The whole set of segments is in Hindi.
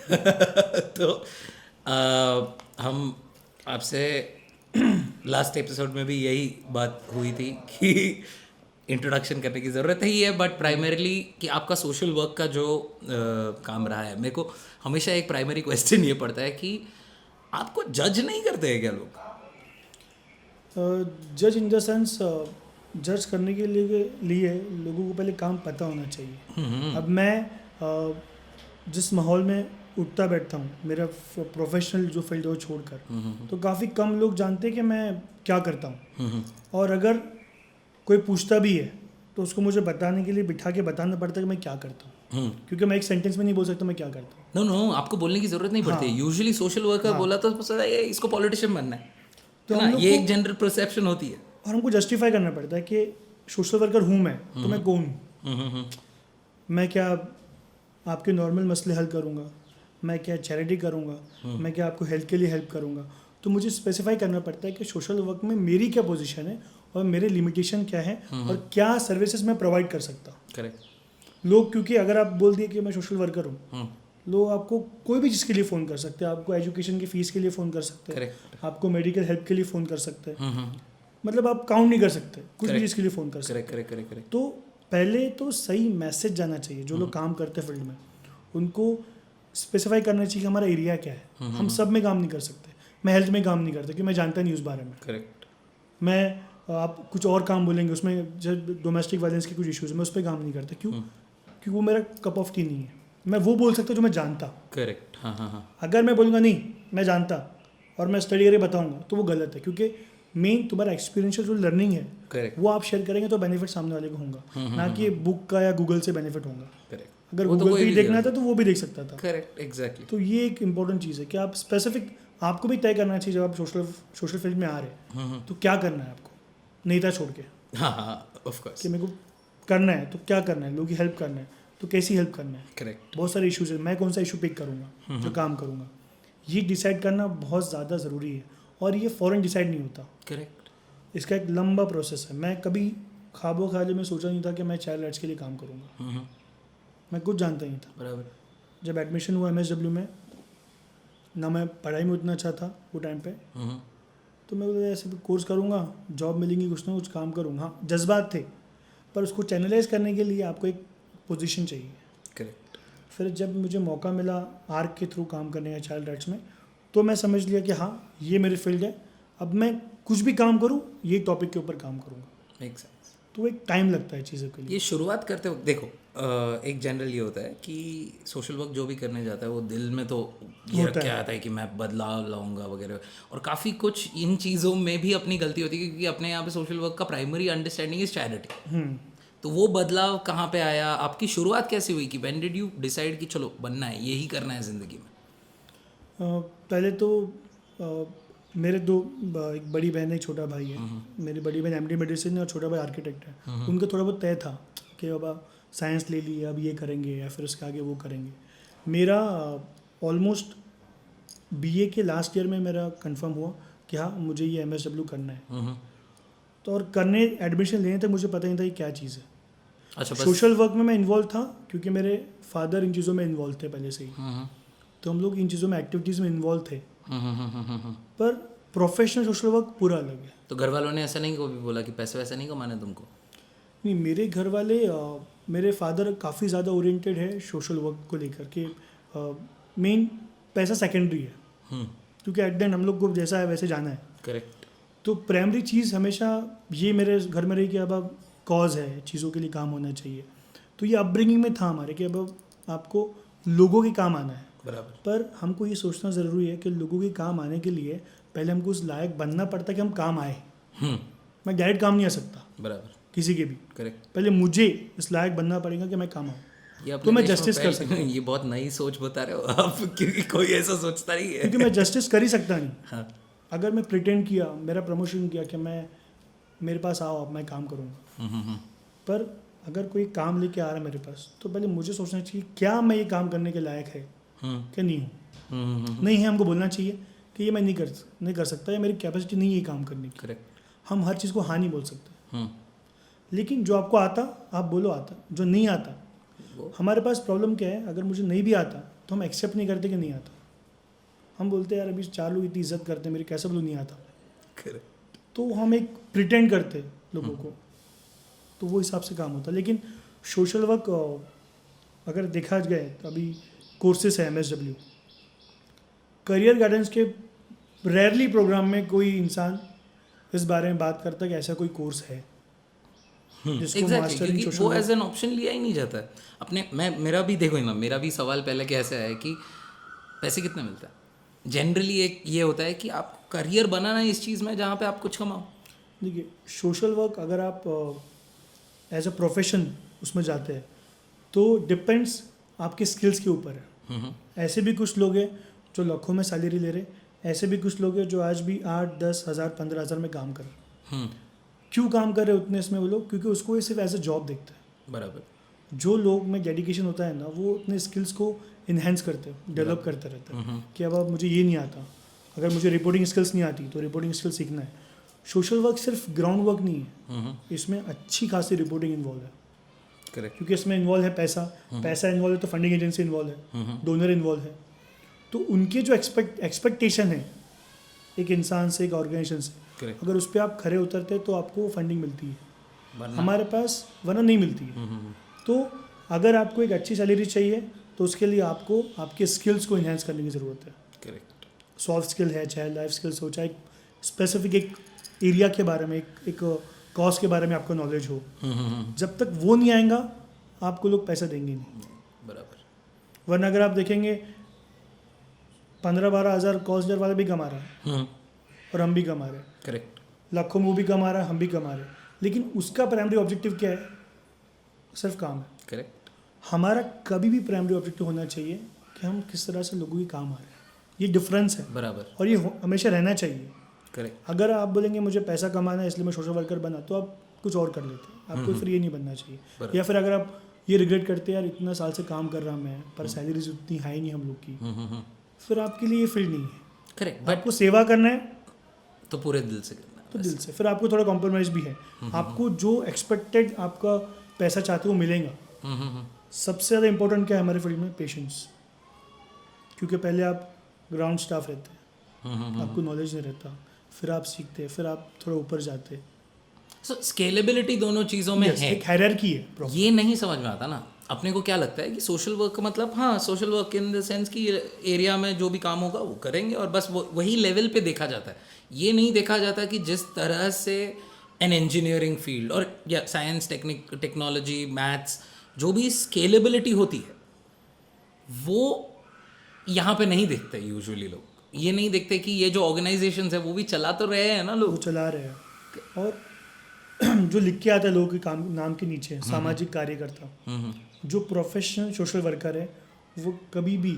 तो हम आपसे लास्ट एपिसोड में भी यही बात हुई थी कि इंट्रोडक्शन करने की ज़रूरत ही है, बट प्राइमरीली कि आपका सोशल वर्क का जो काम रहा है, मेरे को हमेशा एक प्राइमरी क्वेश्चन ये पड़ता है कि आपको जज नहीं करते हैं क्या लोग? जज इन द सेंस, जज करने के लिए लोगों को पहले काम पता होना चाहिए। अब मैं जिस माहौल में उठता बैठता हूँ, मेरा प्रोफेशनल जो फील्ड है वो छोड़कर, तो काफ़ी कम लोग जानते हैं कि मैं क्या करता हूँ। और अगर कोई पूछता भी है तो उसको मुझे बताने के लिए बिठा के बताना पड़ता है कि मैं क्या करता हूँ, क्योंकि मैं एक सेंटेंस में नहीं बोल सकता मैं क्या करता हूँ। नो, आपको बोलने की ज़रूरत नहीं पड़ती। हाँ, यूजुअली सोशल वर्कर हाँ। बोला तो पता है इसको पॉलिटिशियन बनना तो है हम ना, लोग ये को एक जनरल परसेप्शन होती है। और हमको जस्टिफाई करना पड़ता है कि सोशल वर्कर हूँ मैं, तो मैं कौन हूँ। मैं क्या आपके नॉर्मल मसले हल करूँगा, मैं क्या चैरिटी करूँगा, मैं क्या आपको हेल्थ के लिए हेल्प करूँगा। तो मुझे स्पेसिफाई करना पड़ता है कि सोशल वर्क में मेरी क्या पोजीशन है और मेरे लिमिटेशन क्या है और क्या सर्विसेज मैं प्रोवाइड कर सकता हूँ। करेक्ट। लोग, क्योंकि अगर आप बोल दिए कि मैं सोशल वर्कर हूँ, लोग आपको कोई भी चीज़ के लिए फ़ोन कर सकते हैं। आपको एजुकेशन की फ़ीस के लिए फ़ोन कर सकते हैं, करेक्ट। आपको मेडिकल हेल्प के लिए फ़ोन कर सकते हैं। मतलब आप काउंट नहीं कर सकते, कुछ भी Correct. चीज़ के लिए फ़ोन कर सकते करेक्ट करेक्ट करेक्ट। हैं। तो पहले तो सही मैसेज जाना चाहिए। जो लोग काम करते हैं फील्ड में, उनको स्पेसिफाई करना चाहिए कि हमारा एरिया क्या है। हम सब में काम नहीं कर सकते। मैं हेल्थ में काम नहीं करता क्योंकि मैं जानता नहीं उस बारे में। करेक्ट। मैं आप कुछ और काम बोलेंगे उसमें, जब डोमेस्टिक वायलेंस के कुछ इश्यूज है, मैं उस पर काम नहीं करता। क्यों? क्योंकि वो मेरा कप ऑफ टी नहीं है। मैं वो बोल सकता जो मैं जानता। करेक्ट। हाँ। अगर मैं बोलूँगा नहीं मैं जानता और मैं स्टडी करके बताऊँगा, तो वो गलत है। क्योंकि मेन तुम्हारा एक्सपीरियंशियल जो लर्निंग है, करेक्ट। वो आप शेयर करेंगे तो बेनिफिट सामने वाले को होगा, ना कि बुक का या गूगल से बेनिफिट होगा। करेक्ट। अगर वो तो गूगल कोई पे ही भी देखना कर था तो वो भी देख सकता था। Correct exactly. तो ये एक इंपॉर्टेंट चीज़ है कि आप स्पेसिफिक, आपको भी तय करना चाहिए जब आप सोशल फील्ड में आ रहे हैं तो क्या करना है आपको, नेता छोड़ के, हाँ ऑफ कोर्स। कि मेरे को करना है तो क्या करना है, लोगों की हेल्प करना है तो कैसी हेल्प करना है। करेक्ट। बहुत सारे इश्यूज है, मैं कौन सा इशू पिक करूँगा जो काम करूँगा, ये डिसाइड करना बहुत ज़्यादा ज़रूरी है। और ये फ़ौरन डिसाइड नहीं होता, करेक्ट। इसका एक लंबा प्रोसेस है। मैं कभी ख्वाबों ख्यालों में सोचा नहीं था कि मैं चाइल्ड राइट्स के लिए काम करूँगा। मैं कुछ जानता नहीं था। बराबर। जब एडमिशन हुआ MSW में, ना मैं पढ़ाई में उतना अच्छा था वो टाइम पे, तो मैं बोला ऐसे कोर्स करूँगा, जॉब मिलेंगी, कुछ ना कुछ काम करूँगा। हाँ, जज्बात थे, पर उसको चैनलाइज करने के लिए आपको एक पोजीशन चाहिए। करेक्ट। फिर जब मुझे मौका मिला आर्क के थ्रू काम करने का चाइल्ड राइट्स में, तो मैं समझ लिया कि हाँ ये मेरी फील्ड है। अब मैं कुछ भी काम करूँ ये टॉपिक के ऊपर काम करूँगा। Make sense. तो एक टाइम लगता है चीज़ों के लिए। ये शुरुआत करते वक्त देखो, एक जनरल ये होता है कि सोशल वर्क जो भी करने जाता है वो दिल में तो ये रख होता के है। आता है कि मैं बदलाव लाऊंगा वगैरह, और काफ़ी कुछ इन चीज़ों में भी अपनी गलती होती है, क्योंकि अपने यहाँ पे सोशल वर्क का प्राइमरी अंडरस्टैंडिंग इज चैरिटी। तो वो बदलाव कहाँ पे आया, आपकी शुरुआत कैसे हुई कि व्हेन डिड यू डिसाइड कि चलो बनना है, यही करना है ज़िंदगी में? पहले तो मेरे दो एक बड़ी बहन है, एक छोटा भाई है। मेरी बड़ी बहन MD मेडिसिन है और छोटा भाई आर्किटेक्ट है। उनका थोड़ा बहुत तय था कि बाबा साइंस ले ली, अब ये करेंगे या फिर उसके आगे वो करेंगे। मेरा ऑलमोस्ट BA के लास्ट ईयर में मेरा कंफर्म हुआ कि हाँ मुझे ये MSW करना है। तो और करने एडमिशन लेने तक मुझे पता नहीं था ये क्या चीज़ है। अच्छा बस। सोशल वर्क में मैं इन्वॉल्व था क्योंकि मेरे फादर इन चीज़ों में इन्वॉल्व थे पहले से ही, तो हम लोग इन चीज़ों में एक्टिविटीज़ में इन्वॉल्व थे। पर प्रोफेशनल सोशल वर्क पूरा अलग है। तो घर वालों ने ऐसा नहीं कभी बोला कि पैसे वैसे नहीं कमाने तुमको? नहीं, मेरे घर वाले, मेरे फादर काफ़ी ज़्यादा ओरिएंटेड है सोशल वर्क को लेकर के। मेन पैसा सेकेंडरी है, क्योंकि एट द एंड हम लोग को जैसा है वैसे जाना है। करेक्ट। तो प्राइमरी चीज़ हमेशा ये मेरे घर में रही कि अब कॉज है, चीज़ों के लिए काम होना चाहिए। तो ये अपब्रिंगिंग में था हमारे कि अब आपको लोगों के काम आना है। बराबर। पर हमको ये सोचना ज़रूरी है कि लोगों के काम आने के लिए पहले हमको उस लायक बनना पड़ता है कि हम काम आए। मैं डायरेक्ट काम नहीं आ सकता बराबर। किसी के भी, करेक्ट। पहले मुझे इस लायक बनना पड़ेगा कि मैं काम आऊँ, ये अपने तो मैं देश में जस्टिस कर सकता हूँ। ये बहुत नई सोच बता रहे हो आप, क्योंकि कोई ऐसा सोचता नहीं है। क्योंकि मैं जस्टिस कर ही सकता नहीं। हाँ। अगर मैं प्रिटेंड किया, मेरा प्रमोशन किया कि मैं, मेरे पास आओ अब मैं काम करूँगा, पर अगर कोई काम लेके आ रहा है मेरे पास, तो पहले मुझे सोचना चाहिए क्या मैं ये काम करने के लायक है कि नहीं हूँ। नहीं है, हमको बोलना चाहिए कि ये मैं नहीं कर सकता, या मेरी कैपेसिटी नहीं है ये काम करने की। करेक्ट। हम हर चीज़ को हाँ नहीं बोल सकते। लेकिन जो आपको आता आप बोलो आता, जो नहीं आता, वो हमारे पास प्रॉब्लम क्या है, अगर मुझे नहीं भी आता तो हम एक्सेप्ट नहीं करते कि नहीं आता। हम बोलते हैं यार अभी 4 लोग इतनी इज्जत करते हैं मेरी, कैसे बोलूँ नहीं आता। तो हम एक प्रिटेंड करते लोगों को, तो वो हिसाब से काम होता है। लेकिन सोशल वर्क अगर देखा जाए तो अभी कोर्सेस है MSW, करियर गाइडेंस के रेयरली प्रोग्राम में कोई इंसान इस बारे में बात करता है कि ऐसा कोई कोर्स है जिसको Exactly, मास्टर इन क्योंकि सोशल वो वर्क। एज एन ऑप्शन लिया ही नहीं जाता है अपने। मेरा भी देखो ना, मेरा भी सवाल पहले कैसे है कि पैसे कितने मिलता है। जनरली एक ये होता है कि आप करियर बनाना इस चीज़ में जहाँ पे आप कुछ कमाओ। देखिए सोशल वर्क अगर आप एज अ प्रोफेशन उसमें जाते हैं तो डिपेंड्स आपके स्किल्स के ऊपर है। ऐसे भी कुछ लोग हैं जो लाखों में सैलरी ले रहे, ऐसे भी कुछ लोग हैं जो आज भी 8-10 हज़ार 15 हज़ार में काम कर रहे। क्यों काम कर रहे हैं उतने इसमें वो लोग? क्योंकि उसको ये सिर्फ एज अ जॉब देखते हैं। बराबर। जो लोग में डेडिकेशन होता है ना, वो अपने स्किल्स को इन्हेंस करते हैं, डेवलप करते रहते हैं कि अब मुझे ये नहीं आता, अगर मुझे रिपोर्टिंग स्किल्स नहीं आती तो रिपोर्टिंग स्किल सीखना है। सोशल वर्क सिर्फ ग्राउंड वर्क नहीं है, इसमें अच्छी खासी रिपोर्टिंग इन्वॉल्व है। करेक्ट। क्योंकि इसमें इन्वॉल्व है पैसा इन्वॉल्व है, तो फंडिंग एजेंसी इन्वॉल्व है, डोनर इन्वॉल्व है। तो उनके जो एक्सपेक्टेशन है एक इंसान से, एक ऑर्गेनाइजेशन से, करेक्ट। अगर उस पर आप खरे उतरते तो आपको फंडिंग मिलती है, वरना हमारे पास वरना नहीं मिलती है। तो अगर आपको एक अच्छी सैलरी चाहिए तो उसके लिए आपको आपके स्किल्स को इन्हेंस करने की ज़रूरत है। करेक्ट। सॉफ्ट स्किल है, चाहे लाइफ स्किल्स हो, चाहे स्पेसिफिक एक एरिया के बारे में, एक कॉज के बारे में आपको नॉलेज हो। जब तक वो नहीं आएगा आपको लोग पैसा देंगे नहीं। बराबर। वरना अगर आप देखेंगे 15-12 हज़ार कॉस्टर वाले भी कमा रहा है और हम भी कमा रहे हैं, करेक्ट। लाखों में वो भी कमा रहा है, हम भी कमा रहे हैं, लेकिन उसका प्राइमरी ऑब्जेक्टिव क्या है? सिर्फ काम है। करेक्ट। हमारा कभी भी प्राइमरी ऑब्जेक्टिव होना चाहिए कि हम किस तरह से लोगों की काम आ रहे हैं। ये डिफरेंस है बराबर। और ये हमेशा रहना चाहिए। करेक्ट। अगर आप बोलेंगे मुझे पैसा कमाना है इसलिए मैं सोशल वर्कर बना, तो आप कुछ और कर लेते हैं, आपको फिर ये नहीं बनना चाहिए। बराबर। या फिर अगर आप ये रिग्रेट करते हैं यार इतना साल से काम कर रहा मैं पर सैलरीज उतनी हाई नहीं हम लोग की, फिर आपके लिए ये फील्ड नहीं है। करेक्ट। बट आपको सेवा करना है तो पूरे दिल से करना है तो वैसे। दिल से, फिर आपको थोड़ा कॉम्प्रोमाइज़ भी है। आपको जो एक्सपेक्टेड आपका पैसा चाहते हो वो मिलेगा। सबसे ज़्यादा इंपॉर्टेंट क्या है हमारे फील्ड में? पेशेंस। क्योंकि पहले आप ग्राउंड स्टाफ रहते हैं, आपको नॉलेज नहीं रहता, फिर आप सीखते हैं, फिर आप थोड़ा ऊपर जाते हैं। सो स्केलेबिलिटी दोनों चीज़ों में Yes, है। एक हायरार्की है proper। ये नहीं समझ में आता ना अपने को। क्या लगता है कि सोशल वर्क का मतलब, हाँ social work in the sense कि एरिया में जो भी काम होगा वो करेंगे और बस वही लेवल पे देखा जाता है। ये नहीं देखा जाता कि जिस तरह से एन इंजीनियरिंग फील्ड और या साइंस, टेक्नोलॉजी, मैथ्स, जो भी स्केलेबिलिटी होती है वो यहाँ पे नहीं देखते यूजुअली लोग। ये नहीं देखते कि ये जो ऑर्गेनाइजेशंस है वो भी चला तो रहे हैं ना वो लोग। चला रहे हैं। और जो लिख के आता है लोगों के काम नाम के नीचे, सामाजिक कार्यकर्ता, जो प्रोफेशनल सोशल वर्कर है वो कभी भी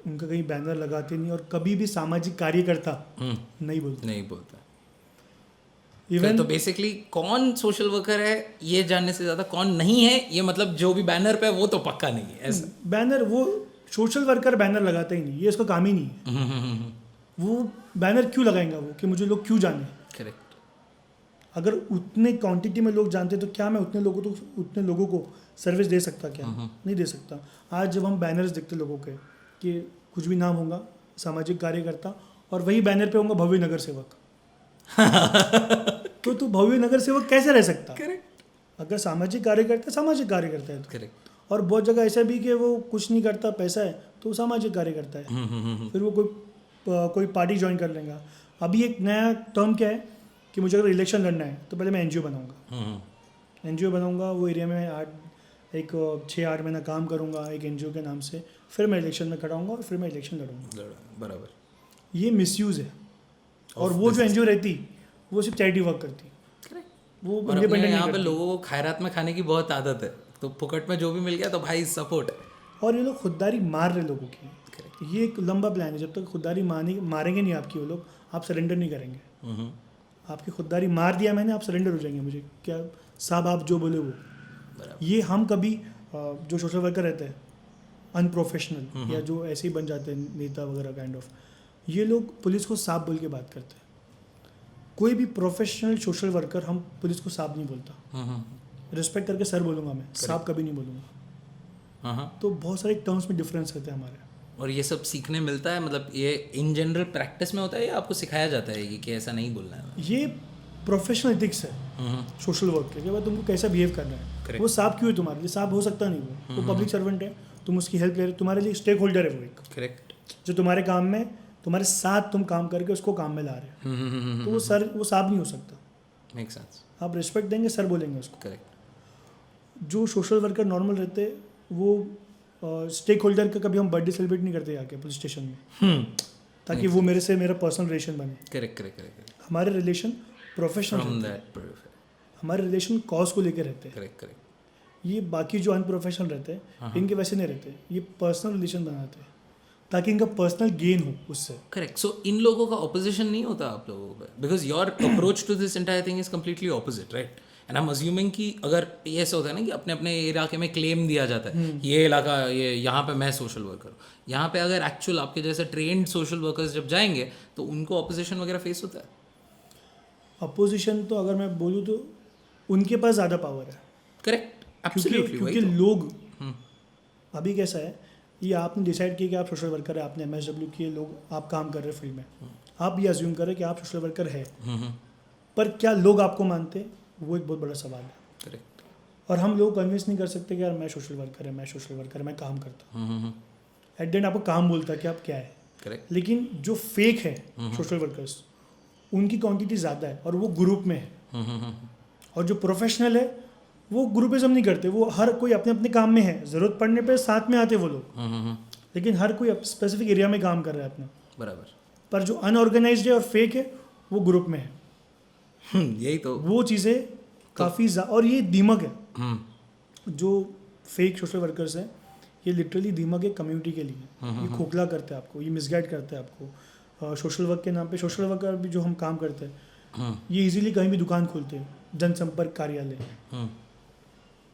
उनका कहीं बैनर लगाते नहीं और कभी भी सामाजिक कार्यकर्ता नहीं बोलते। नहीं बोलता। इवन तो बेसिकली कौन सोशल वर्कर है ये जानने से ज़्यादा कौन नहीं है, ये मतलब जो भी बैनर पे है वो तो पक्का नहीं है ऐसा। बैनर, वो सोशल वर्कर बैनर लगाता ही नहीं, ये इसका काम ही नहीं है। वो बैनर क्यों लगाएंगा वो कि मुझे लोग क्यों जाने? करेक्ट। अगर उतने क्वांटिटी में लोग जानते तो क्या मैं उतने लोगों को सर्विस दे सकता? क्या नहीं दे सकता। आज जब हम बैनर्स देखते लोगों के कि कुछ भी नाम होगा सामाजिक कार्यकर्ता और वही बैनर पे होगा भव्य नगर सेवक तो तू भव्य नगर सेवक कैसे रह सकता? करेक्ट। अगर सामाजिक कार्यकर्ता है तो। करेक्ट। और बहुत जगह ऐसा भी कि वो कुछ नहीं करता, पैसा है तो वो सामाजिक कार्यकर्ता है। फिर वो कोई पार्टी ज्वाइन कर लेगा। अभी एक नया टर्म क्या है कि मुझे अगर इलेक्शन लड़ना है तो पहले मैं NGO बनाऊंगा, वो एरिया में 6-8 महीना काम करूंगा एक NGO के नाम से, फिर मैं इलेक्शन में खड़ा होऊंगा और फिर मैं इलेक्शन लड़ूंगा। बराबर। ये मिसयूज़ है। और वो जो NGO रहती वो सिर्फ चैरिटी वर्क करती, वो और अपने इंडिपेंडेंट यहाँ नहीं पे करती। लोगों को खैरात में खाने की बहुत आदत है, तो फुकट में जो भी मिल गया तो भाई सपोर्ट। और ये लोग खुददारी मार रहे लोगों की। करेक्ट। ये एक लंबा प्लान है। जब तक खुददारी मारेंगे नहीं आपकी वो लोग, आप सरेंडर नहीं करेंगे। आपकी खुददारी मार दिया मैंने, आप सरेंडर हो जाएंगे मुझे क्या साहब आप जो बोले वो। ये हम कभी जो सोशल वर्कर रहते हैं अनप्रोफेशनल या जो ऐसे ही बन जाते हैं नेता वगैरह काइंड ऑफ, ये लोग पुलिस को साहब बोल के बात करते हैं। कोई भी प्रोफेशनल सोशल वर्कर हम पुलिस को साहब नहीं बोलता। रिस्पेक्ट करके सर बोलूँगा मैं, साहब कभी नहीं बोलूँगा। तो बहुत सारे टर्म्स में डिफरेंस रहते हैं हमारे। और ये सब सीखने मिलता है, मतलब ये इन जनरल प्रैक्टिस में होता है या आपको सिखाया जाता है कि ऐसा नहीं बोलना है? ये प्रोफेशनल एथिक्स है सोशल वर्क के बाद तुमको कैसा बिहेव करना है। Correct. वो सांप क्यों है तुम्हारे लिए? सांप हो सकता नहीं, वो पब्लिक सर्वेंट है, तुम उसकी हेल्प ले रहे हो, तुम्हारे लिए स्टेक होल्डर है वो एक, करेक्ट। जो तुम्हारे काम में तुम्हारे साथ तुम काम करके उसको काम में ला रहे हो। तो वो सर वो सांप नहीं हो सकता। Make sense. आप रिस्पेक्ट देंगे, सर बोलेंगे उसको। करेक्ट। जो सोशल वर्कर नॉर्मल रहते वो स्टेक होल्डर का कभी हम बर्थडे सेलिब्रेट नहीं करते जाके पुलिस स्टेशन में, ताकि वो मेरे से मेरा पर्सनल रिलेशन बने। Correct correct correct. हमारे रिलेशन प्रोफेशनल फ्रॉम रहते हैं, दैट। हमारे रिलेशन कॉज को लेकर रहते हैं। Correct correct. ये बाकी जो अनप्रोफेशनल रहते हैं इनके वैसे नहीं रहते, ये पर्सनल रिलेशन बनाते हैं ताकि इनका पर्सनल गेन हो उससे। करेक्ट। सो इन लोगों का ऑपोजिशन नहीं होता आप लोगों पे, because your approach to this entire thing is completely opposite, right? And I am assuming कि अगर ये ऐसा होता है ना कि अपने अपने इलाके में क्लेम दिया जाता है ये इलाका, ये यहाँ पे मैं सोशल वर्कर हूँ, यहाँ पे अगर एक्चुअल आपके जैसे ट्रेंड सोशल वर्कर्स जब जाएंगे तो उनको ऑपोजिशन वगैरह फेस होता है? अपोजिशन तो अगर मैं बोलूँ तो उनके पास ज़्यादा पावर है। करेक्ट, क्योंकि एब्सोल्युटली। लोग अभी कैसा है, ये आपने डिसाइड किया कि आप सोशल वर्कर है, आपने MSW किए, लोग आप काम कर रहे हैं फील्ड में, आप ये अज्यूम करें कि आप सोशल वर्कर है, पर क्या लोग आपको मानते हैं, वो एक बहुत बड़ा सवाल है। करेक्ट। और हम लोग कन्विंस नहीं कर सकते कि यार मैं सोशल वर्कर है, मैं सोशल वर्कर है, मैं काम करता हूँ। एट द एंड आपको काम बोलता है कि आप क्या है। करेक्ट। लेकिन जो फेक है सोशल वर्कर्स, उनकी क्वांटिटी ज़्यादा है और वो ग्रुप में है। और जो प्रोफेशनल है वो ग्रुपिज्म नहीं करते, वो हर कोई अपने अपने काम में है, ज़रूरत पड़ने पे साथ में आते वो लोग, लेकिन हर कोई स्पेसिफिक एरिया में काम कर रहा है अपना। बराबर। पर जो अनऑर्गेनाइज्ड है और फेक है वो ग्रुप में है। यही तो वो चीज़ें काफ़ी और ये दीमक है। जो फेक सोशल वर्कर्स हैं ये लिटरली दीमक है कम्युनिटी के लिए। ये खोखला करते हैं आपको, ये मिसगाइड करते हैं आपको। सोशल वर्क के नाम पे सोशल वर्कर भी जो हम काम करते हैं ये इजीली कहीं भी दुकान खोलते हैं, जनसंपर्क कार्यालय।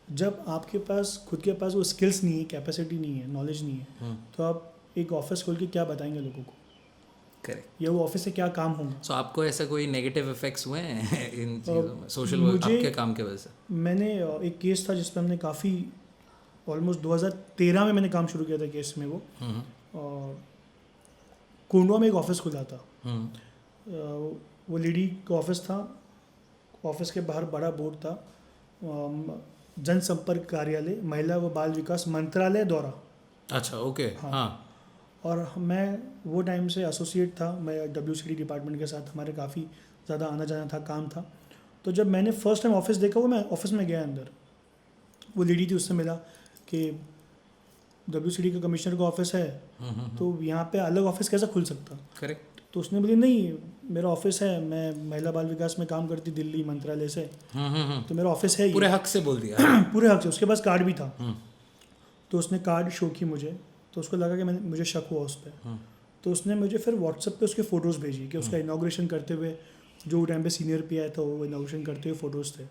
जब आपके पास खुद के पास वो स्किल्स नहीं है, कैपेसिटी नहीं है, नॉलेज नहीं है, तो आप एक ऑफिस खोल के क्या बताएंगे लोगों को? करेक्ट। या वो ऑफिस से क्या काम होगा? सो आपको ऐसा कोई नेगेटिव इफेक्ट्स हुए हैं इन चीज़ों में सोशल वर्क आपके काम के वजह से? मैंने एक केस था जिस पर हमने काफ़ी ऑलमोस्ट 2013 में मैंने काम शुरू किया था केस में। वो कोंडवा में एक ऑफिस खुला था। वो लेडी का ऑफिस था, ऑफिस के बाहर बड़ा बोर्ड था, जनसंपर्क कार्यालय महिला व बाल विकास मंत्रालय द्वारा। अच्छा, ओके। हाँ। और मैं वो टाइम से एसोसिएट था, मैं WCD डिपार्टमेंट के साथ हमारे काफ़ी ज़्यादा आना जाना था, काम था। तो जब मैंने फर्स्ट टाइम ऑफिस देखा, वो मैं ऑफिस में गया अंदर, वो लेडी थी, उससे मिला कि WCD का कमिश्नर का ऑफिस है, तो यहाँ पे अलग ऑफिस कैसा खुल सकता? करेक्ट। तो उसने बोली नहीं, मेरा ऑफिस है, मैं महिला बाल विकास में काम करती दिल्ली मंत्रालय से, तो मेरा ऑफिस है। पूरे हक से बोल दिया। पूरे हक से। उसके पास कार्ड भी था। तो उसने कार्ड शो की मुझे, तो उसको लगा कि मुझे शक हुआ उस पर। तो उसने मुझे फिर व्हाट्सएप पे उसके फ़ोटोज़ भेजी कि उसका इनाग्रेशन करते हुए, जो टाइम पे सीनियर पे आया था वो इनाग्रेशन करते हुए फ़ोटोज़ थे।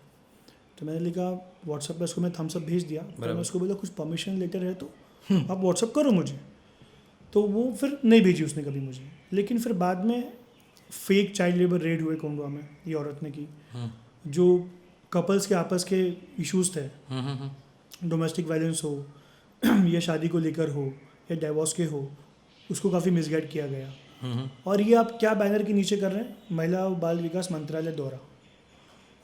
तो मैंने लिखा व्हाट्सएप पे, उसको मैं थम्स अप भेज दिया। तो मैं उसको बोला कुछ परमिशन लेटर है तो आप व्हाट्सअप करो मुझे। तो वो फिर नहीं भेजी उसने कभी मुझे। लेकिन फिर बाद में फेक चाइल्ड लेबर रेड हुए कोंडवा में, ये औरत ने की। जो कपल्स के आपस के इश्यूज़ थे, डोमेस्टिक वायलेंस हो या शादी को लेकर हो या डाइवोर्स के हो, उसको काफ़ी मिसगाइड किया गया। और ये आप क्या बैनर के नीचे कर रहे हैं? महिला और बाल विकास मंत्रालय द्वारा।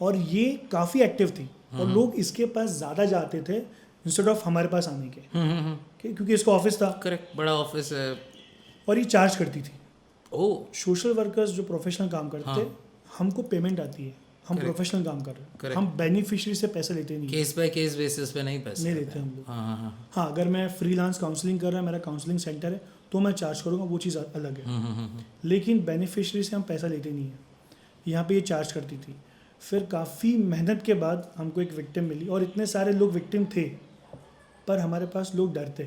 और ये काफ़ी एक्टिव थी और लोग इसके पास ज़्यादा जाते थे इंस्टेड ऑफ हमारे पास आने के, क्योंकि इसका ऑफिस था। करेक्ट, बड़ा ऑफिस है। और ये चार्ज करती थी। ओह। सोशल वर्कर्स जो प्रोफेशनल काम करते, हमको पेमेंट आती है, हम प्रोफेशनल काम कर रहे हैं, हम बेनिफिशियरी से पैसे लेते नहीं, केस बाय केस बेसिस पे नहीं पैसे नहीं लेते हम लोग। हाँ। हाँ, अगर मैं फ्रीलांस काउंसलिंग कर रहा है, मेरा काउंसलिंग सेंटर है, तो मैं चार्ज करूँगा, वो चीज़ अलग है। लेकिन बेनिफिशियरी से हम पैसा लेते नहीं हैं। यहाँ पे ये चार्ज करती थी। फिर काफ़ी मेहनत के बाद हमको एक विक्टिम मिली, और इतने सारे लोग विक्टिम थे, पर हमारे पास लोग डरते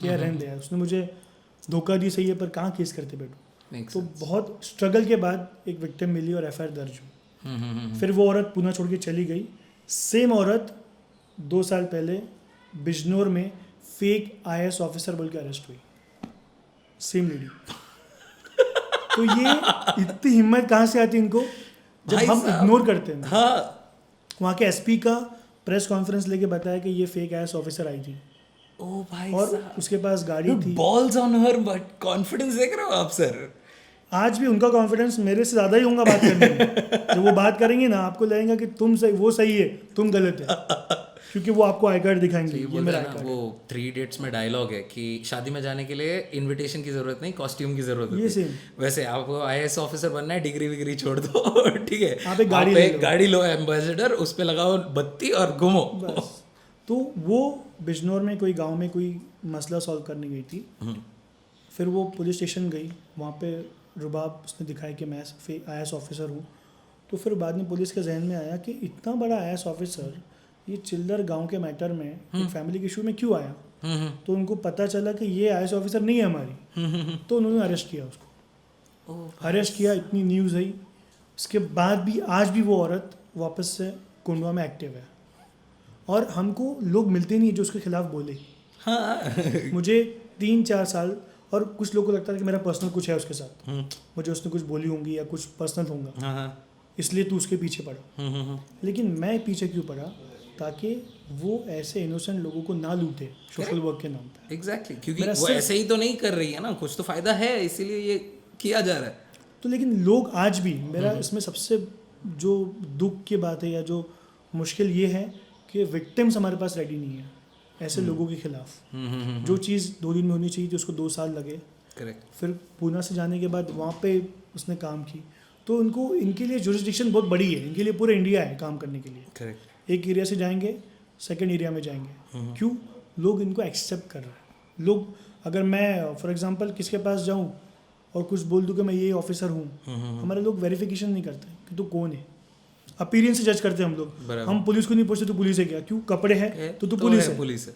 क्या रहने दिया। उसने मुझे धोखा दी, सही है, पर कहाँ केस करते बैठो। तो बहुत स्ट्रगल के बाद एक विक्टिम मिली और FIR दर्ज हुई। फिर वो औरत पुणे छोड़ के चली गई। सेम औरत 2 साल पहले बिजनौर में फेक IAS ऑफिसर बोल के अरेस्ट हुई, सेम लेडी। तो ये इतनी हिम्मत कहाँ से आती है इनको, जब हम इग्नोर करते हैं। हाँ। वहाँ के SP का प्रेस कॉन्फ्रेंस लेके बताया कि ये फेक IAS ऑफिसर आई थी। ओ भाई और उसके पास गाड़ी थी। Balls on her, but confidence देख रहे हो आप सर? आज भी उनका कॉन्फिडेंस मेरे से ज़्यादा ही होगा बात करने में। जब वो बात करेंगे ना, आपको लगेगा कि तुम सही, वो सही है, तुम गलत है, क्योंकि वो आपको आई कार्ड दिखाएंगे, ये मेरा आई कार्ड। वो 3 Idiots में डायलॉग है कि शादी में जाने के लिए इनविटेशन की जरूरत नहीं, कॉस्ट्यूम की जरूरत ये होती है। सेम। वैसे आपको IAS ऑफिसर बनना है, डिग्री विग्री छोड़ दो ठीक है, आप एक गाड़ी लो एम्बेसडर, उस पे लगाओ बत्ती और घूमो बस। तो वो बिजनौर में कोई गांव में कोई मसला सॉल्व करने गई थी। फिर वो पुलिस स्टेशन गई, वहाँ पे रुबाब उसने दिखाया कि मैं IAS ऑफिसर हूँ। तो फिर बाद में पुलिस के जहन में आया कि इतना बड़ा IAS ऑफिसर ये चिल्लर गांव के मैटर में एक फैमिली के इशू में क्यों आया। तो उनको पता चला कि ये IAS ऑफिसर नहीं है हमारी। तो उन्होंने अरेस्ट किया उसको, अरेस्ट किया, इतनी न्यूज़ आई। उसके बाद भी आज भी वो औरत वापस से कोंडवा में एक्टिव है, और हमको लोग मिलते नहीं जो उसके खिलाफ बोले। हाँ मुझे 3-4 साल, और कुछ लोगों को लगता है कि मेरा पर्सनल कुछ है उसके साथ, मुझे उसने कुछ बोली होंगी या कुछ पर्सनल होगा, इसलिए तू उसके पीछे पड़ा। लेकिन मैं पीछे क्यों पड़ा? ताकि वो ऐसे इनोसेंट लोगों को ना लूटे सोशल वर्क के नाम पे। एग्जैक्टली, क्योंकि वो ऐसे ही तो नहीं कर रही है ना, कुछ तो फायदा है, इसीलिए ये किया जा रहा है। तो लेकिन लोग आज भी, मेरा इसमें सबसे जो दुख की बात है या जो मुश्किल ये है कि विक्टिम्स हमारे पास रेडी नहीं है ऐसे लोगों के खिलाफ। जो चीज़ 2 दिन में होनी चाहिए थी उसको 2 साल लगे। करेक्ट। फिर पूना से जाने के बाद वहाँ पे उसने काम की, तो उनको, इनके लिए जुरिस्डिक्शन बहुत बड़ी है, इनके लिए पूरा इंडिया है काम करने के लिए। करेक्ट। एक एरिया से जाएंगे, सेकंड एरिया में जाएंगे। क्यों? लोग इनको एक्सेप्ट कर रहे हैं। लोग, अगर मैं फॉर एग्जांपल किसके पास जाऊं और कुछ बोल दूं कि मैं ये ऑफिसर हूं, हमारे लोग वेरिफिकेशन नहीं करते कि तू कौन है। अपीयरेंस से जज करते हैं हम लोग। हम पुलिस को नहीं पूछते तू पुलिस है क्या, क्यों? कपड़े हैं तो तू पुलिस है।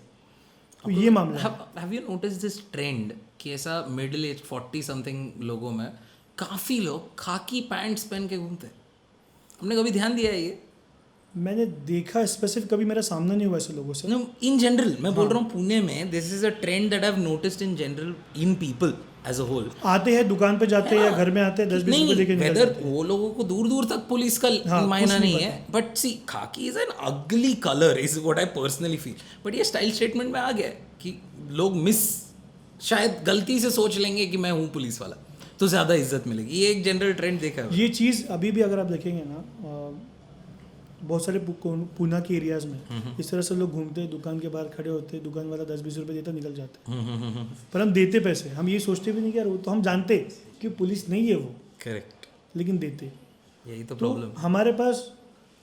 तो ये मामला है। Have you notice this trend कि ऐसा मिडिल एज 40 समथिंग लोगों में काफ़ी लोग खाकी पैंट्स पहन के घूमते हैं? हमने कभी ध्यान दिया है ये? मैंने देखा, स्पेसिफिक कभी मेरा सामना नहीं हुआ ऐसे लोगों से। इन जनरल मैं बोल रहा हूँ, पुणे में this is a trend that I have noticed in general in people as a whole. आते हैं दुकान पे जाते हैं या घर में आते हैं 10-20 रुपए लेके निकल जाते हैं। वो लोगों को दूर दूर तक पुलिस का मायना नहीं है, बट सी खाकी इज एन अगली colour is what I personally feel. But ये स्टाइल स्टेटमेंट में आ गया कि लोग शायद गलती से सोच लेंगे कि मैं हूँ पुलिस वाला तो ज़्यादा इज्जत मिलेगी। ये एक जनरल ट्रेंड देखा है। ये चीज़ अभी भी अगर आप देखेंगे ना, बहुत सारे पूना के एरियाज़ में इस तरह से लोग घूमते हैं, दुकान के बाहर खड़े होते हैं, दुकान वाला 10-20 रुपए देता निकल जाते हैं। पर हम देते पैसे, हम ये सोचते भी नहीं कि यार वो तो, हम जानते कि पुलिस नहीं है वो। करेक्ट। लेकिन देते। यही तो तो प्रॉब्लम। हमारे पास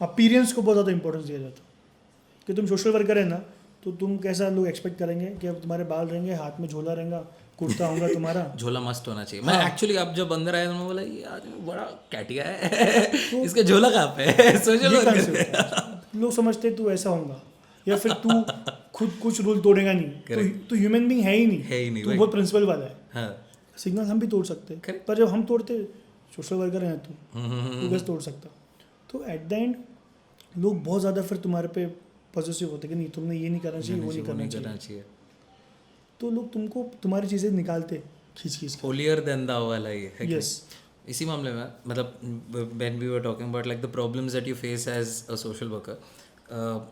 अपीयरेंस को बहुत ज़्यादा इंपॉर्टेंस दिया जाता है कि तुम सोशल वर्कर है ना, तो तुम कैसा लोग एक्सपेक्ट करेंगे कि अब तुम्हारे बाल रहेंगे, हाथ में झोला रहेगा, कुर्ता होगा तुम्हारा। झोला मस्त होना चाहिए। मैं एक्चुअली अब जब अंदर आया तो मैं बोला ये आदमी बड़ा कैटिया है इसका झोला कहाँ पे है? सोशल वर्कर लोग समझते तू ऐसा होगा, या फिर तू खुद कुछ रूल तोड़ेगा नहीं, तो ह्यूमन बीइंग है ही नहीं, तू बहुत प्रिंसिपल वाला है। हाँ। सिग्नल हम भी तोड़ सकते हैं, पर जब हम तोड़ते, सोशल वर्कर हैं तू कैसे तोड़ सकता? तो एट द एंड लोग बहुत ज़्यादा फिर तुम्हारे पे पॉजिटिव होते कि नहीं तुमने ये नहीं करना चाहिए, वो नहीं करना चाहिए। तो लोग तुमको तुम्हारी चीज़ें निकालते खींच खींच के। होलियर देन दाउ वाला ये है। Yes. इसी मामले में मतलब when we were talking about like the problems that you face as a social worker,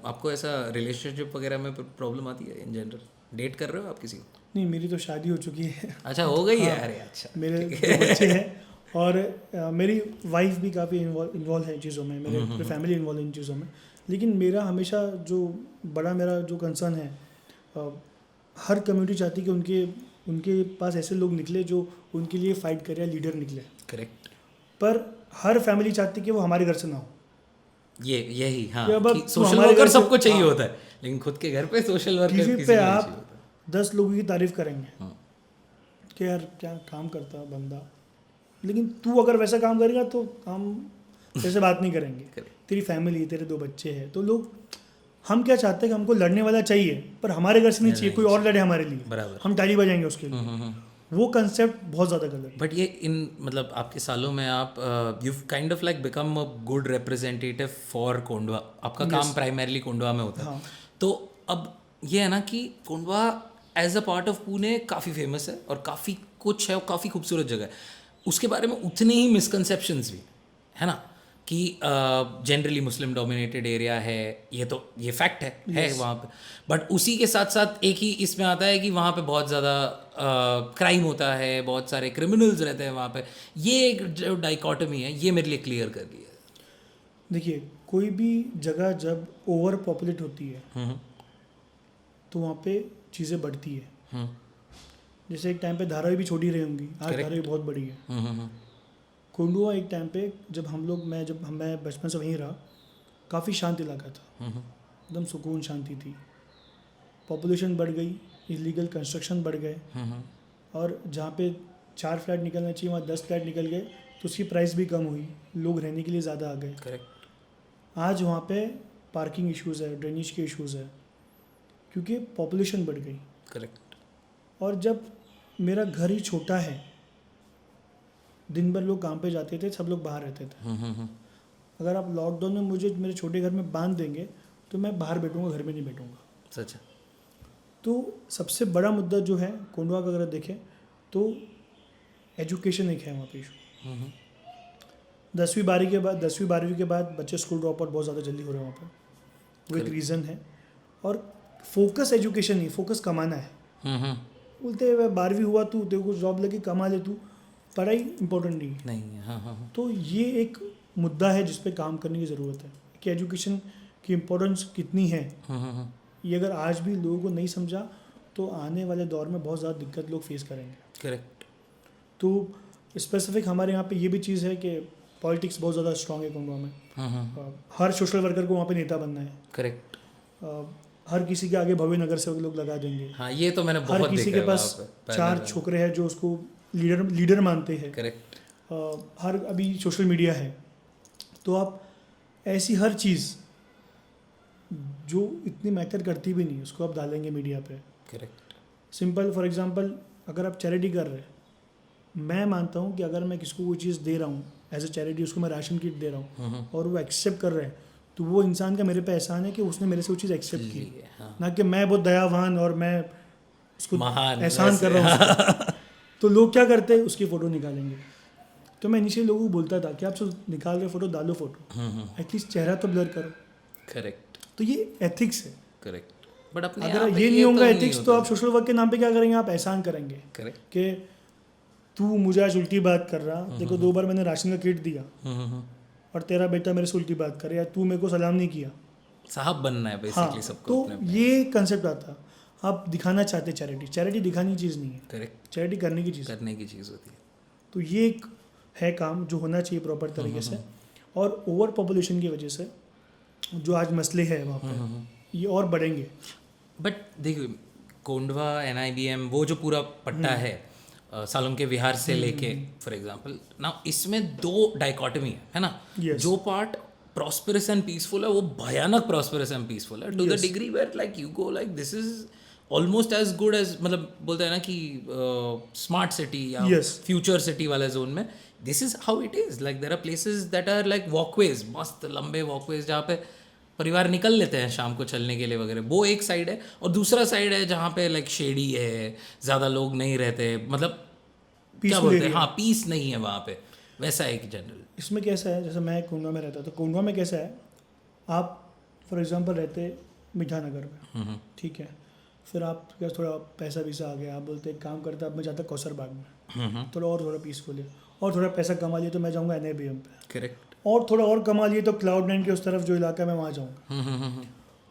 आपको ऐसा रिलेशनशिप वगैरह में प्रॉब्लम आती है इन जनरल? डेट कर रहे हो आप किसी को? नहीं, मेरी तो शादी हो चुकी है। अच्छा, हो गई है? हाँ, अरे अच्छा। मेरे 2 बच्चे हैं, और मेरी वाइफ भी काफ़ी इन्वॉल्व है इन चीज़ों में, मेरे पूरी फैमिली इन्वॉल्व है इन चीज़ों में। लेकिन मेरा हमेशा जो मेरा जो कंसर्न है, हर कम्युनिटी चाहती कि उनके पास ऐसे लोग निकले जो उनके लिए फाइट करे, लीडर निकले। करेक्ट। पर हर फैमिली चाहती कि वो हमारे घर से ना हो। यही हाँ, कि सोशल वर्कर सबको चाहिए होता है, लेकिन खुद के घर पे सोशल वर्कर किसी पे आप 10 लोगों की तारीफ करेंगे कि यार क्या काम करता बंदा, लेकिन तू अगर वैसा काम करेगा तो हम वैसे बात नहीं करेंगे। तेरी फैमिली, तेरे 2 बच्चे हैं, तो लोग, हम क्या चाहते हैं कि हमको लड़ने वाला चाहिए, पर हमारे घर से नहीं चाहिए, कोई और लड़े हमारे लिए, बराबर, हम ताली बजाएंगे उसके लिए। वो कंसेप्ट बहुत ज़्यादा गलत। बट ये मतलब आपके सालों में आप you kind of like become a good representative for Kondhwa. आपका काम प्राइमरीली कोंडवा में होता है। तो अब ये है ना कि Kondhwa as a part of Pune काफ़ी फेमस है और काफ़ी कुछ है और काफ़ी खूबसूरत जगह है। उसके बारे में उतने ही मिसकंसेप्शंस भी है ना कि जनरली मुस्लिम डोमिनेटेड एरिया है, ये फैक्ट है वहाँ पे, बट उसी के साथ साथ एक ही इसमें आता है कि वहाँ पे बहुत ज़्यादा क्राइम होता है, बहुत सारे क्रिमिनल्स रहते हैं वहाँ पे। ये एक जो डाइकोटमी है ये मेरे लिए क्लियर कर दी है। देखिए, कोई भी जगह जब ओवर पॉपुलेट होती है तो वहाँ पे चीज़ें बढ़ती है। जैसे एक टाइम पे धारावी भी छोटी रही होंगी, आज धारावी बहुत बड़ी है। कोंडुआ एक टाइम पे जब मैं बचपन से वहीं रहा, काफ़ी शांत इलाका था, एकदम सुकून शांति थी। पॉपुलेशन बढ़ गई, इलीगल कंस्ट्रक्शन बढ़ गए, और जहाँ पे 4 फ्लैट निकलना चाहिए वहाँ 10 फ्लैट निकल गए, तो उसकी प्राइस भी कम हुई, लोग रहने के लिए ज़्यादा आ गए। करेक्ट। आज वहाँ पे पार्किंग इश्यूज़ है, ड्रेनेज के इश्यूज़ है, क्योंकि पॉपुलेशन बढ़ गई। करेक्ट। और जब मेरा घर ही छोटा है, दिन भर लोग काम पे जाते थे, सब लोग बाहर रहते थे। अगर आप लॉकडाउन में मुझे मेरे छोटे घर में बांध देंगे तो मैं बाहर बैठूंगा, घर में नहीं बैठूंगा। सच है। तो सबसे बड़ा मुद्दा जो है कोंडवा का अगर देखें तो एजुकेशन एक है वहाँ पे इशू। 10वीं 12वीं के बाद बच्चे स्कूल ड्रॉप आउट बहुत ज़्यादा जल्दी हो रहे हैं वहाँ पे, वो एक रीज़न है। और फोकस एजुकेशन नहीं, फोकस कमाना है। बोलते हैं 12वीं हुआ तू, तेरे को जॉब लगी, कमा ले तू, पढ़ाई इंपॉर्टेंट नहीं है। नहीं है। हाँ। तो ये एक मुद्दा है जिस पे काम करने की ज़रूरत है कि एजुकेशन की इम्पोर्टेंस कितनी है। ये अगर आज भी लोगों को नहीं समझा तो आने वाले दौर में बहुत ज़्यादा दिक्कत लोग फेस करेंगे। करेक्ट। तो स्पेसिफिक हमारे यहाँ पे ये भी चीज़ है कि पॉलिटिक्स बहुत ज़्यादा स्ट्रांग है कोंडवा में। हर सोशल वर्कर को वहाँ पे नेता बनना है। करेक्ट। हर किसी के आगे भव्य नगर से लोग लगा देंगे। हाँ, ये तो मैंने बहुत हर किसी के पास 4 छोकरे हैं जो उसको लीडर मानते हैं। करेक्ट। हर अभी सोशल मीडिया है, तो आप ऐसी हर चीज़ जो इतनी मैटर करती भी नहीं उसको आप डालेंगे मीडिया पे। करेक्ट। सिंपल फॉर एग्जांपल, अगर आप चैरिटी कर रहे हैं, मैं मानता हूँ कि अगर मैं किसको कोई चीज़ दे रहा हूँ एज ए चैरिटी, उसको मैं राशन किट दे रहा हूँ और वो एक्सेप्ट कर रहे हैं, तो वो इंसान का मेरे पे एहसान है कि उसने मेरे से वो चीज़ एक्सेप्ट की। हाँ। ना कि मैं बहुत दयावान और मैं उसको महान एहसान कर रहा हूँ। तो लोग क्या करते हैं, उसकी फ़ोटो निकालेंगे। तो मैं इनिशियली लोगों को बोलता था कि आप सब निकाल रहे फ़ोटो, डालो फ़ोटो, एटलीस्ट चेहरा तो ब्लर करो। करेक्ट। तो ये एथिक्स है। करेक्ट। बट अपने अगर ये नहीं होगा एथिक्स, तो आप सोशल वर्क के नाम पे क्या करेंगे, आप एहसान करेंगे। करेक्ट। कि तू मुझे आज उल्टी बात कर रहा, देखो 2 बार मैंने राशन का किट दिया और तेरा बेटा मेरे से उल्टी बात करे, या तू मेरे को सलाम नहीं किया। साहब बनना है बेसिकली सबको। तो अपने ये कंसेप्ट आता, आप दिखाना चाहते चैरिटी दिखाने की चीज़ नहीं है। करेक्ट। चैरिटी करने की चीज़ होती है। तो ये एक है काम जो होना चाहिए प्रॉपर तरीके से। और ओवर पॉपुलेशन की वजह से जो आज मसले हैं वहाँ पे, ये और बढ़ेंगे। बट देखिए, कोंडवा, NIBM, वो जो पूरा पट्टा है सालों के विहार से लेके फॉर एग्जांपल ना, इसमें 2 डाइकोटमी है ना। Yes. जो पार्ट प्रॉस्परस एंड पीसफुल है वो भयानक प्रॉस्परस एंड पीसफुल है, to the degree where like you go like this is almost as good as, मतलब बोलते हैं ना कि स्मार्ट सिटी या फ्यूचर सिटी वाले जोन में this is how it is. Like there are places that are like walkways, मस्त लंबे वॉकवेज जहाँ पे परिवार निकल लेते हैं शाम को चलने के लिए वगैरह, वो एक साइड है। और दूसरा साइड है जहाँ पे लाइक शेडी है, ज़्यादा लोग नहीं रहते, मतलब क्या बोलते हैं, हाँ, पीस नहीं है वहाँ पे, वैसा एक जनरल। इसमें कैसा है, जैसे मैं कोंडवा में रहता, तो कोंडवा में कैसा है, आप फॉर एग्जांपल रहते मीठा नगर में, ठीक है, फिर आप क्या थोड़ा पैसा वैसा आ गया, आप बोलते एक काम करते, अब मैं जाता कौसर बाग में, थोड़ा पीसफुल है, और थोड़ा पैसा कमा लिया तो मैं जाऊँगा NIBM पे। करेक्ट। और थोड़ा और कमा लिए तो Cloud9 के उस तरफ जो इलाका है मैं वहाँ जाऊँगा।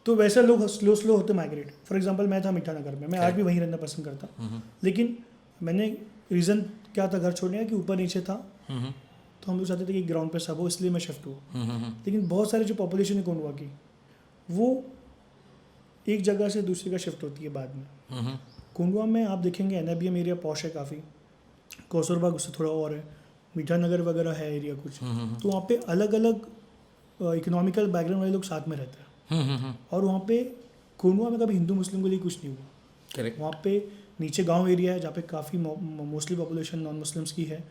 तो वैसे लोग स्लो होते माइग्रेट। फॉर एग्जांपल मैं था मीठा नगर में, मैं आज भी वहीं रहना पसंद करता, लेकिन मैंने रीज़न क्या था घर छोड़ने का, कि ऊपर नीचे था, तो हम लोग चाहते थे कि ग्राउंड पे सब हो, इसलिए मैं शिफ्ट हुआ। लेकिन बहुत सारी जो पॉपुलेशन है कोंडवा की, वो एक जगह से दूसरी जगह शिफ्ट होती है बाद में। कोंडवा में आप देखेंगे NIBM एरिया पॉश है काफ़ी, कौसरबाग उससे थोड़ा और है, मीठा नगर वगैरह है एरिया कुछ, तो वहाँ पे अलग अलग इकोनॉमिकल बैकग्राउंड वाले लोग साथ में रहते हैं। और वहाँ पे कोंडवा में कभी हिंदू मुस्लिम के लिए कुछ नहीं हुआ। करेक्ट। वहाँ पे नीचे गांव एरिया है जहाँ पे काफ़ी मोस्टली पॉपुलेशन नॉन मुस्लिम्स की है।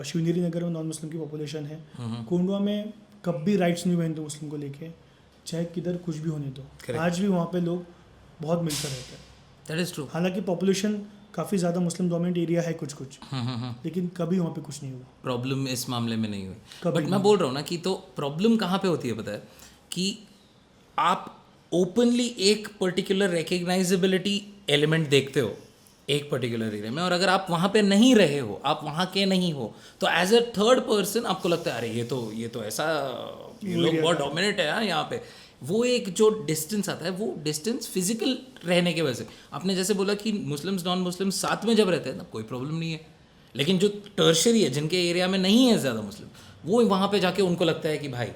शिवनेरी नगर में नॉन मुस्लिम की पॉपुलेशन है। कोंडवा में कभी राइट्स नहीं हुए हिंदू मुस्लिम को लेके, चाहे किधर कुछ भी होने दो, आज भी वहाँ पे लोग बहुत मिलकर रहते हैं। That is true. हालांकि पॉपुलेशन काफ़ी ज़्यादा मुस्लिम डोमिनेट एरिया है कुछ कुछ, लेकिन कभी वहाँ पे कुछ नहीं हुआ। प्रॉब्लम इस मामले में नहीं हुई। कभी बट मैं बोल रहा हूँ ना कि तो प्रॉब्लम कहाँ पे होती है पता है, कि आप ओपनली एक पर्टिकुलर रिकग्नाइजेबिलिटी एलिमेंट देखते हो एक पर्टिकुलर एरिया में, और अगर आप वहाँ पे नहीं रहे हो, आप वहाँ के नहीं हो, तो एज अ थर्ड पर्सन आपको लगता है अरे ये तो ऐसा, ये लोग बहुत डोमिनेट है यहाँ पे। वो एक जो डिस्टेंस आता है, वो डिस्टेंस फिजिकल रहने की वजह से। आपने जैसे बोला कि मुस्लिम्स नॉन मुस्लिम्स साथ में जब रहते हैं ना कोई प्रॉब्लम नहीं है, लेकिन जो टर्शरी है, जिनके एरिया में नहीं है ज़्यादा मुस्लिम, वो वहाँ पे जाके उनको लगता है कि भाई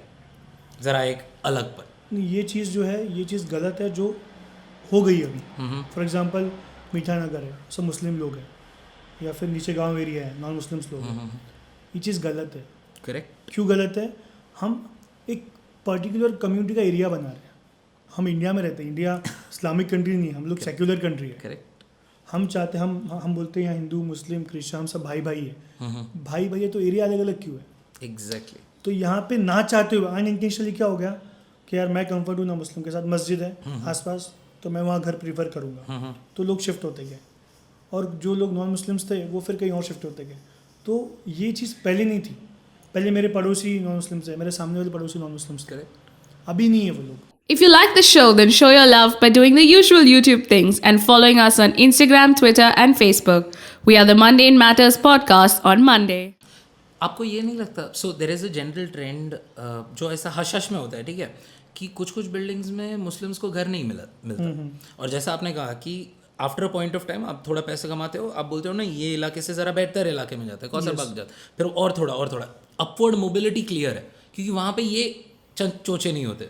ज़रा एक अलग पर। नहीं, ये चीज़ जो है, ये चीज़ गलत है जो हो गई अभी। फॉर एग्जांपल मीठा नगर है, सब मुस्लिम लोग हैं, या फिर नीचे गांव एरिया है, नॉन मुस्लिम्स लोग हैं, ये चीज़ गलत है। करेक्ट। क्यों गलत है? हम एक पर्टिकुलर कम्युनिटी का एरिया बना रहे हैं। हम इंडिया में रहते हैं, इंडिया इस्लामिक कंट्री नहीं है, हम लोग सेक्युलर कंट्री है। करेक्ट। हम चाहते हैं, हम बोलते हैं यहाँ हिंदू मुस्लिम क्रिश्चियन हम सब भाई भाई है। भाई भाई है तो एरिया अलग अलग क्यों है? एग्जैक्टली। तो यहाँ पे ना चाहते हुए अनइंटेंशनली क्या हो गया कि यार मैं कंफर्ट हूँ ना मुस्लिम के साथ, मस्जिद है आसपास तो मैं वहाँ घर प्रीफर करूँगा, तो लोग शिफ्ट होते गए, और जो लोग नॉन मुस्लिम्स थे वो फिर कहीं और शिफ्ट होते गए। तो ये चीज़ पहले नहीं थी। पहले मेरे पड़ोसी नॉन मुस्लिम्स है, मेरे सामने वाले पड़ोसी नॉन मुस्लिम्स थे, अभी नहीं है वो लोग। If you like the show, then show your love by doing the usual YouTube things and following us on Instagram, Twitter, and Facebook. We are the Mundane Matters podcast on Monday. आपको ये नहीं लगता, so there is a general trend जो ऐसा हश हश में होता है, ठीक है, कि कुछ कुछ बिल्डिंग्स में मुस्लिम्स को घर नहीं मिलता। और जैसा आपने कहा कि after a point of time आप थोड़ा पैसे कमाते हो, आप बोलते हो ना ये इलाके से ज़रा बेहतर इलाके में जाता है, कौसर बाग जाता है, फिर और थोड़ा अपवर्ड मोबिलिटी क्लियर है, क्योंकि वहाँ पे ये चोचे नहीं होते।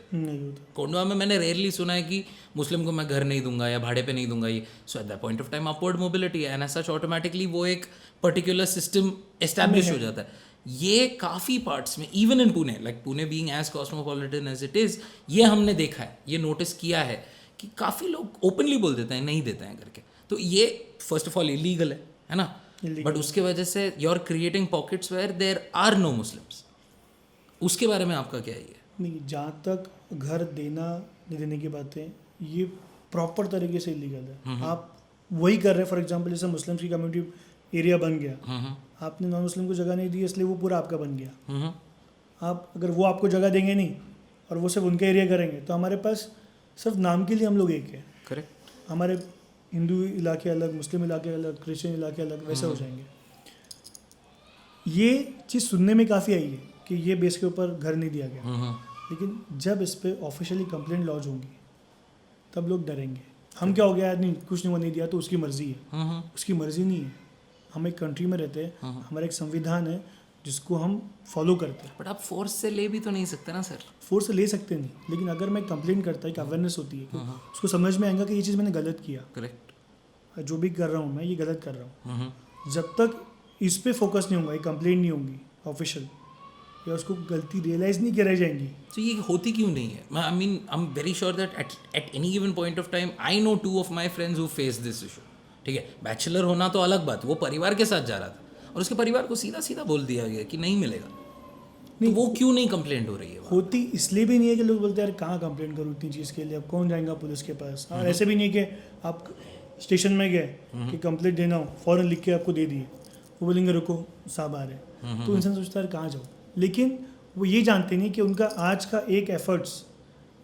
कोंडवा में मैंने रेयरली सुना है कि मुस्लिम को मैं घर नहीं दूंगा या भाड़े पे नहीं दूंगा ये। So at that point of time upward mobility है, एंड सच ऑटोमेटिकली वो एक पर्टिकुलर सिस्टम एस्टैब्लिश हो जाता है। ये काफ़ी पार्ट्स में, even in Pune, like Pune being as cosmopolitan as it is, ये हमने देखा है, ये नोटिस किया है कि काफ़ी लोग ओपनली बोल देते हैं नहीं देते हैं करके। तो ये फर्स्ट ऑफ ऑल इलीगल है ना, बट उसके वजह से you are creating pockets where there are no Muslims. उसके बारे में आपका क्या है? नहीं, जहाँ तक घर देना नहीं देने की बात है, ये प्रॉपर तरीके से इलीगल है। आप वही कर रहे हैं, फॉर एग्जांपल जैसे मुस्लिम्स की कम्युनिटी एरिया बन गया, आपने नॉन मुस्लिम को जगह नहीं दी इसलिए वो पूरा आपका बन गया। आप अगर वो आपको जगह देंगे नहीं और वो सिर्फ उनका एरिया करेंगे, तो हमारे पास सिर्फ नाम के लिए हम लोग एक है। करेक्ट। हमारे हिंदू इलाके अलग, मुस्लिम इलाके अलग, क्रिश्चियन इलाके अलग, वैसे हो जाएंगे। ये चीज़ सुनने में काफ़ी आई है कि ये बेस के ऊपर घर नहीं दिया गया, लेकिन जब इस पर ऑफिशियली कंप्लेंट लॉन्च होंगी तब लोग डरेंगे। हम क्या हो गया, नहीं कुछ नहीं, वो नहीं दिया तो उसकी मर्जी है। उसकी मर्जी नहीं है। हम एक कंट्री में रहते हैं, हमारा एक संविधान है जिसको हम फॉलो करते हैं। बट आप फोर्स से ले भी तो नहीं सकते ना सर। फोर्स से ले सकते नहीं, लेकिन अगर मैं कंप्लेन करता है कि अवेयरनेस होती है कि उसको समझ में आएगा कि ये चीज़ मैंने गलत किया। करेक्ट। जो भी कर रहा हूँ मैं, ये गलत कर रहा हूँ। जब तक इस पे फोकस नहीं होगा, ये कंप्लेंट नहीं होंगी ऑफिशियल, या उसको गलती रियलाइज़ नहीं कराई जाएंगी, तो ये होती क्यों नहीं है? I mean I am very sure that at any given point of time I know 2 of my friends who face this issue. ठीक है, बैचलर होना तो अलग बात, वो परिवार के साथ जा रहा था और उसके परिवार को सीधा सीधा बोल दिया गया कि नहीं मिलेगा। नहीं, तो वो क्यों नहीं कंप्लेंट हो रही है? होती इसलिए भी नहीं है कि लोग बोलते हैं यार कहाँ कंप्लेंट करूँ इतनी चीज़ के लिए, अब कौन जाएगा पुलिस के पास। और ऐसे भी नहीं कि आप स्टेशन में गए कि कंप्लेंट देना हो, फ़ौरन लिख के आपको दे दिए, वो बोलेंगे रुको साहब आ रहे हैं, तो इंसान सोचता है कहाँ जाऊँ। लेकिन वो ये जानते नहीं कि उनका आज का एक एफर्ट्स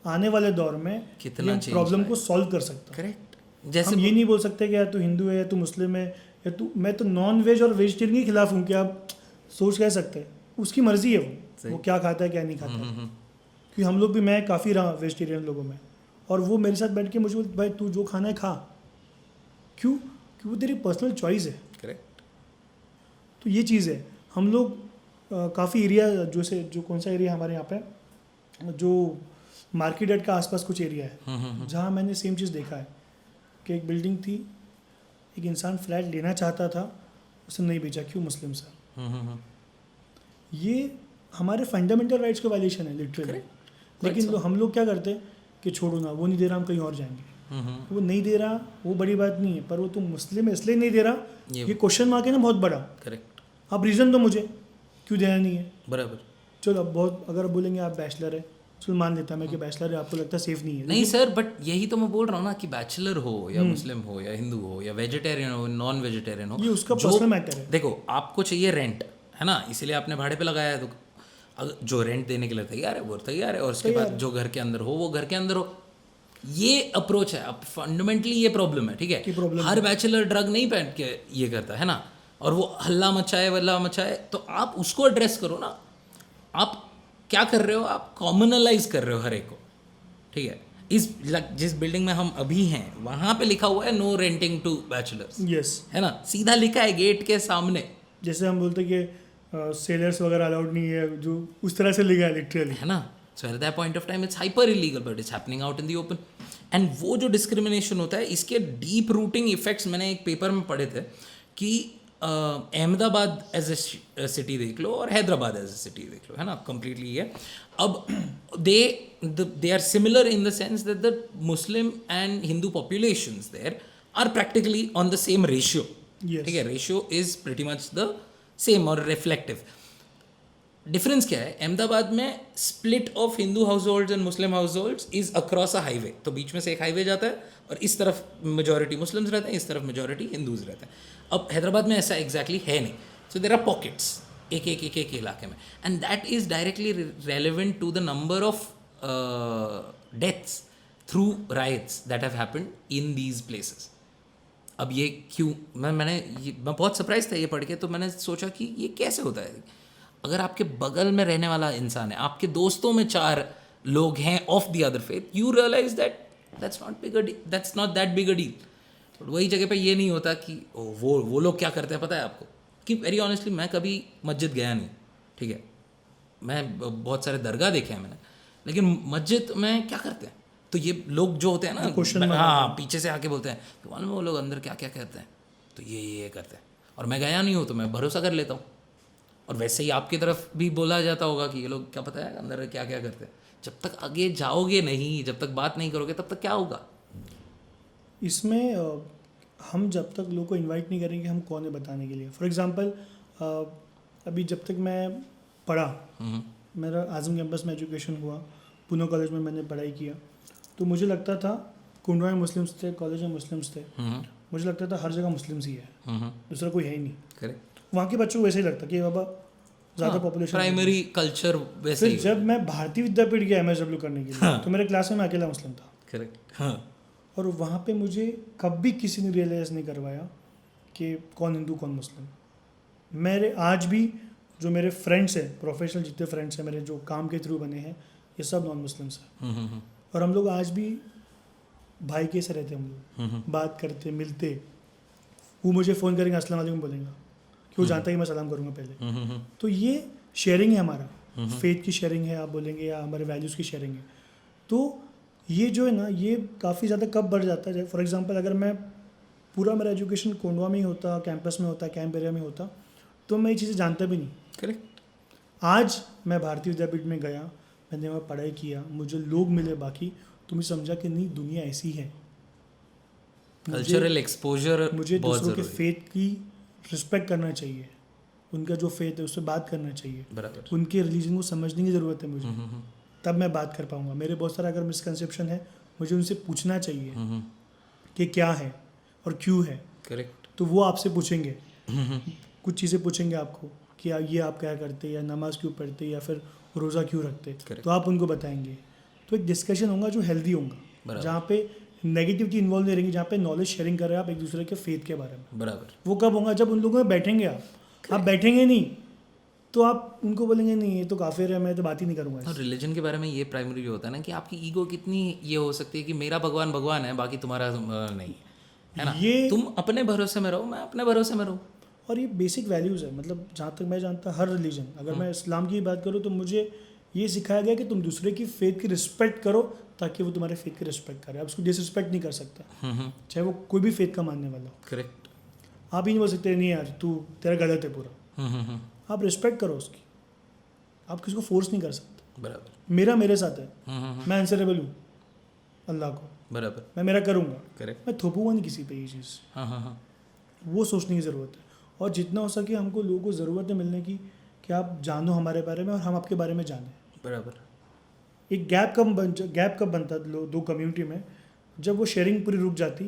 आने वाले दौर में कितना प्रॉब्लम को सॉल्व कर सकता है। करेक्ट। जैसे हम ये नहीं बोल सकते कि यार तू हिंदू है या तू मुस्लिम है या तू, मैं तो नॉन वेज और वेजिटेरियन के खिलाफ हूँ, कि आप सोच कह सकते हैं, उसकी मर्जी है वो क्या खाता है क्या नहीं खाता है। क्योंकि हम लोग भी, मैं काफ़ी रहा वेजिटेरियन लोगों में, और वो मेरे साथ बैठ के मुझे बोलते भाई तू जो खाना है खा। क्यों? क्योंकि वो तेरी पर्सनल चॉइस है। करेक्ट। तो ये चीज़ है। हम लोग काफ़ी एरिया जो कौन सा एरिया हमारे यहाँ पे, जो मार्केट एड का आसपास कुछ एरिया है जहाँ मैंने सेम चीज़ देखा है कि एक बिल्डिंग थी, एक इंसान फ्लैट लेना चाहता था, उसने नहीं बेचा। क्यों? मुस्लिम सर। ये हमारे फंडामेंटल राइट्स का वायलेशन है लिटरली। लेकिन हम लोग क्या करते हैं कि छोड़ो ना, वो नहीं दे रहा, हम कहीं और जाएंगे। वो नहीं दे रहा, वो बड़ी बात नहीं है, पर वो तुम मुस्लिम है इसलिए नहीं दे रहा, ये क्वेश्चन मार्क है ना बहुत बड़ा। करेक्ट। आप रीज़न दो मुझे क्यों देना नहीं है। बराबर। चलो अब बहुत, अगर बोलेंगे आप बैचलर है, चल मान लेता मैं कि बैचलर है, आपको लगता है सेफ नहीं है। नहीं सर, बट यही तो मैं बोल रहा हूँ ना कि बैचलर हो या मुस्लिम हो या हिंदू हो या वेजिटेरियन हो नॉन वेजिटेरियन हो, ये उसका जो- पर्सनल मैटर है। देखो आपको चाहिए रेंट, है ना, इसीलिए आपने भाड़े पे लगाया है, तो अगर जो रेंट देने के लिए तैयार है वो तैयार है, और उसके बाद जो घर के अंदर हो वो घर के अंदर हो। ये अप्रोच है। अब फंडामेंटली ये प्रॉब्लम है, ठीक है, हर बैचलर ड्रग नहीं पहन के ये करता है ना, और वो हल्ला मचाए वल्ला मचाए, तो आप उसको एड्रेस करो ना। आप क्या कर रहे हो, आप कॉमनलाइज कर रहे हो हर एक को, ठीक है। जिस बिल्डिंग में हम अभी हैं वहाँ पे लिखा हुआ है no renting to bachelors, yes, है ना, सीधा लिखा है गेट के सामने, जैसे हम बोलते हैं कि सेलर्स वगैरह अलाउड नहीं है, जो उस तरह से लिखा है लिटरली, है ना। So at that point of time it's hyper illegal, but it's happening out in the open. And वो जो डिस्क्रिमिनेशन होता है, इसके डीप रूटिंग इफेक्ट्स मैंने एक पेपर में पढ़े थे कि अहमदाबाद एज ए सिटी देख लो और हैदराबाद एज ए सिटी देख लो, है ना, कंप्लीटली है। अब they are similar in the sense that the Muslim and Hindu populations there are practically on the same ratio, Yes. ठीक है, ratio is pretty much the same और रिफ्लेक्टिव। डिफरेंस क्या है, अहमदाबाद में split of Hindu household and Muslim household is across a highway, तो बीच में से एक हाईवे जाता है और इस तरफ मेजॉरिटी मुस्लिम्स रहते हैं, इस तरफ मेजॉरिटी हिंदूज रहते हैं। अब हैदराबाद में ऐसा एग्जैक्टली है नहीं, सो देयर आर पॉकेट्स एक इलाके में, and that is directly relevant to the number of deaths through riots that have happened in these places. अब ये क्यों, मैं बहुत सरप्राइज था ये पढ़ के, तो मैंने सोचा कि ये कैसे होता है। अगर आपके बगल में रहने वाला इंसान है, आपके दोस्तों में 4 लोग हैं of the other faith, you realise that that's not that big a deal. But वही जगह पे ये नहीं होता कि वो लोग क्या करते हैं पता है आपको, कि वेरी ऑनेस्टली मैं कभी मस्जिद गया नहीं, ठीक है, मैं बहुत सारे दरगाह देखे हैं मैंने, लेकिन मस्जिद में क्या करते हैं, तो ये लोग जो होते हैं ना, हाँ, पीछे से आके बोलते हैं तो मालूम है वो लोग अंदर क्या क्या कहते हैं, तो ये करते हैं, और मैं गया नहीं हूँ तो मैं भरोसा कर लेता हूँ। और वैसे ही आपकी तरफ भी बोला जाता होगा कि ये लोग क्या पता है अंदर क्या क्या करते हैं। जब तक आगे जाओगे नहीं, जब तक बात नहीं करोगे, तब तक क्या होगा। इसमें हम जब तक लोगों को इनवाइट नहीं करेंगे, हम कौन है बताने के लिए। फॉर एग्जांपल अभी जब तक मैं पढ़ा, मेरा आजम कैंपस में एजुकेशन हुआ, पुणे कॉलेज में मैंने पढ़ाई किया, तो मुझे लगता था कुंडवा में मुस्लिम्स थे, कॉलेज में मुस्लिम्स थे, मुझे लगता था हर जगह मुस्लिम्स ही है, दूसरा कोई है ही नहीं। करेक्ट, वहाँ के बच्चों को वैसे ही लगता कि बाबा ज़्यादा पॉपुलेशन, प्राइमरी कल्चर वैसे ही। फिर जब मैं भारतीय विद्यापीठ गया MSW करने के लिए, तो मेरे क्लास में मैं अकेला मुस्लिम था। करेक्ट, हाँ, और वहाँ पे मुझे कभी किसी ने रियलाइज़ नहीं करवाया कि कौन हिंदू कौन मुस्लिम। मेरे आज भी जो मेरे फ्रेंड्स हैं, प्रोफेशनल जितने फ्रेंड्स हैं मेरे, जो काम के थ्रू बने हैं, ये सब नॉन मुस्लिम्स हैं। और हम लोग आज भी भाई कैसे रहते हैं, हम लोग बात करते मिलते। वो मुझे फ़ोन करेंगे अस्सलाम वालेकुम बोलेंगे, कि वो जानता है कि मैं सलाम करूँगा पहले। तो ये शेयरिंग है हमारा, फेथ की शेयरिंग है आप बोलेंगे, या हमारे वैल्यूज़ की शेयरिंग है। तो ये जो है ना, ये काफ़ी ज़्यादा कब बढ़ जाता है। फॉर एग्जांपल अगर मैं पूरा मेरा एजुकेशन कोंडवा में ही होता, कैंपस में होता, कैंप एरिया में होता, तो मैं ये चीज़ें जानता भी नहीं। करेक्ट। आज मैं भारतीय विद्यापीठ में गया, मैंने वहाँ पढ़ाई किया, मुझे लोग मिले बाकी, तो मैं समझा कि नहीं दुनिया ऐसी है। कल्चरल एक्सपोजर मुझे बहुत दूसरों के जरूरी है। फेथ की रिस्पेक्ट करना चाहिए, उनका जो फेथ है उससे बात करना चाहिए, बराबर। उनके रिलीजन को समझने की ज़रूरत है मुझे, तब मैं बात कर पाऊँगा। मेरे बहुत सारा अगर मिसकंसेप्शन है, मुझे उनसे पूछना चाहिए कि क्या है और क्यों है। करेक्ट। तो वो आपसे पूछेंगे, कुछ चीज़ें पूछेंगे आपको कि ये आप क्या करते, या नमाज क्यों पढ़ते, या फिर रोज़ा क्यों रखते, तो आप उनको बताएंगे। तो एक डिस्कशन होगा जो हेल्दी होगा, जहाँ पे नेगेटिविटी इन्वॉल्व नहीं रहेंगी, जहाँ पे नॉलेज शेयरिंग कर रहे हैं आप एक दूसरे के फेथ के बारे में। बराबर। वो कब होगा, जब उन लोगों में बैठेंगे आप बैठेंगे नहीं तो आप उनको बोलेंगे नहीं ये तो काफिर है, मैं तो बात ही नहीं करूँगा। और रिलीजन के बारे में ये प्राइमरी जो होता है ना, कि आपकी ईगो कितनी ये हो सकती है कि मेरा भगवान भगवान है, बाकी तुम्हारा नहीं है ना। तुम अपने भरोसे में रहो, मैं अपने भरोसे में रहूँ। और ये बेसिक वैल्यूज़ है, मतलब जहाँ तक मैं जानता हर रिलीजन, अगर मैं इस्लाम की बात करूँ तो मुझे ये सिखाया गया कि तुम दूसरे की फेथ की रिस्पेक्ट करो ताकि वो तुम्हारे फेथ की रिस्पेक्ट करे। आप उसको डिसरिस्पेक्ट नहीं कर सकता, चाहे वो कोई भी फेथ का मानने वाला हो। करेक्ट। आप ही नहीं बोल सकते नहीं यार तू तेरा गलत है पूरा, आप रिस्पेक्ट करो उसकी, आप किसी को फोर्स नहीं कर सकते। बराबर। मेरे साथ है, मैं आंसरेबल हूँ अल्लाह को, बराबर। मैं मेरा करूँगा, करेक्ट। मैं थोपूंगा नहीं किसी पे ये चीज़। हाँ। वो सोचने की ज़रूरत है, और जितना हो सके हमको लोगों को ज़रूरत है मिलने की कि आप जानो हमारे बारे में और हम आपके बारे में जानें। बराबर। एक गैप कब बनता दो कम्युनिटी में, जब वो शेयरिंग पूरी रुक जाती,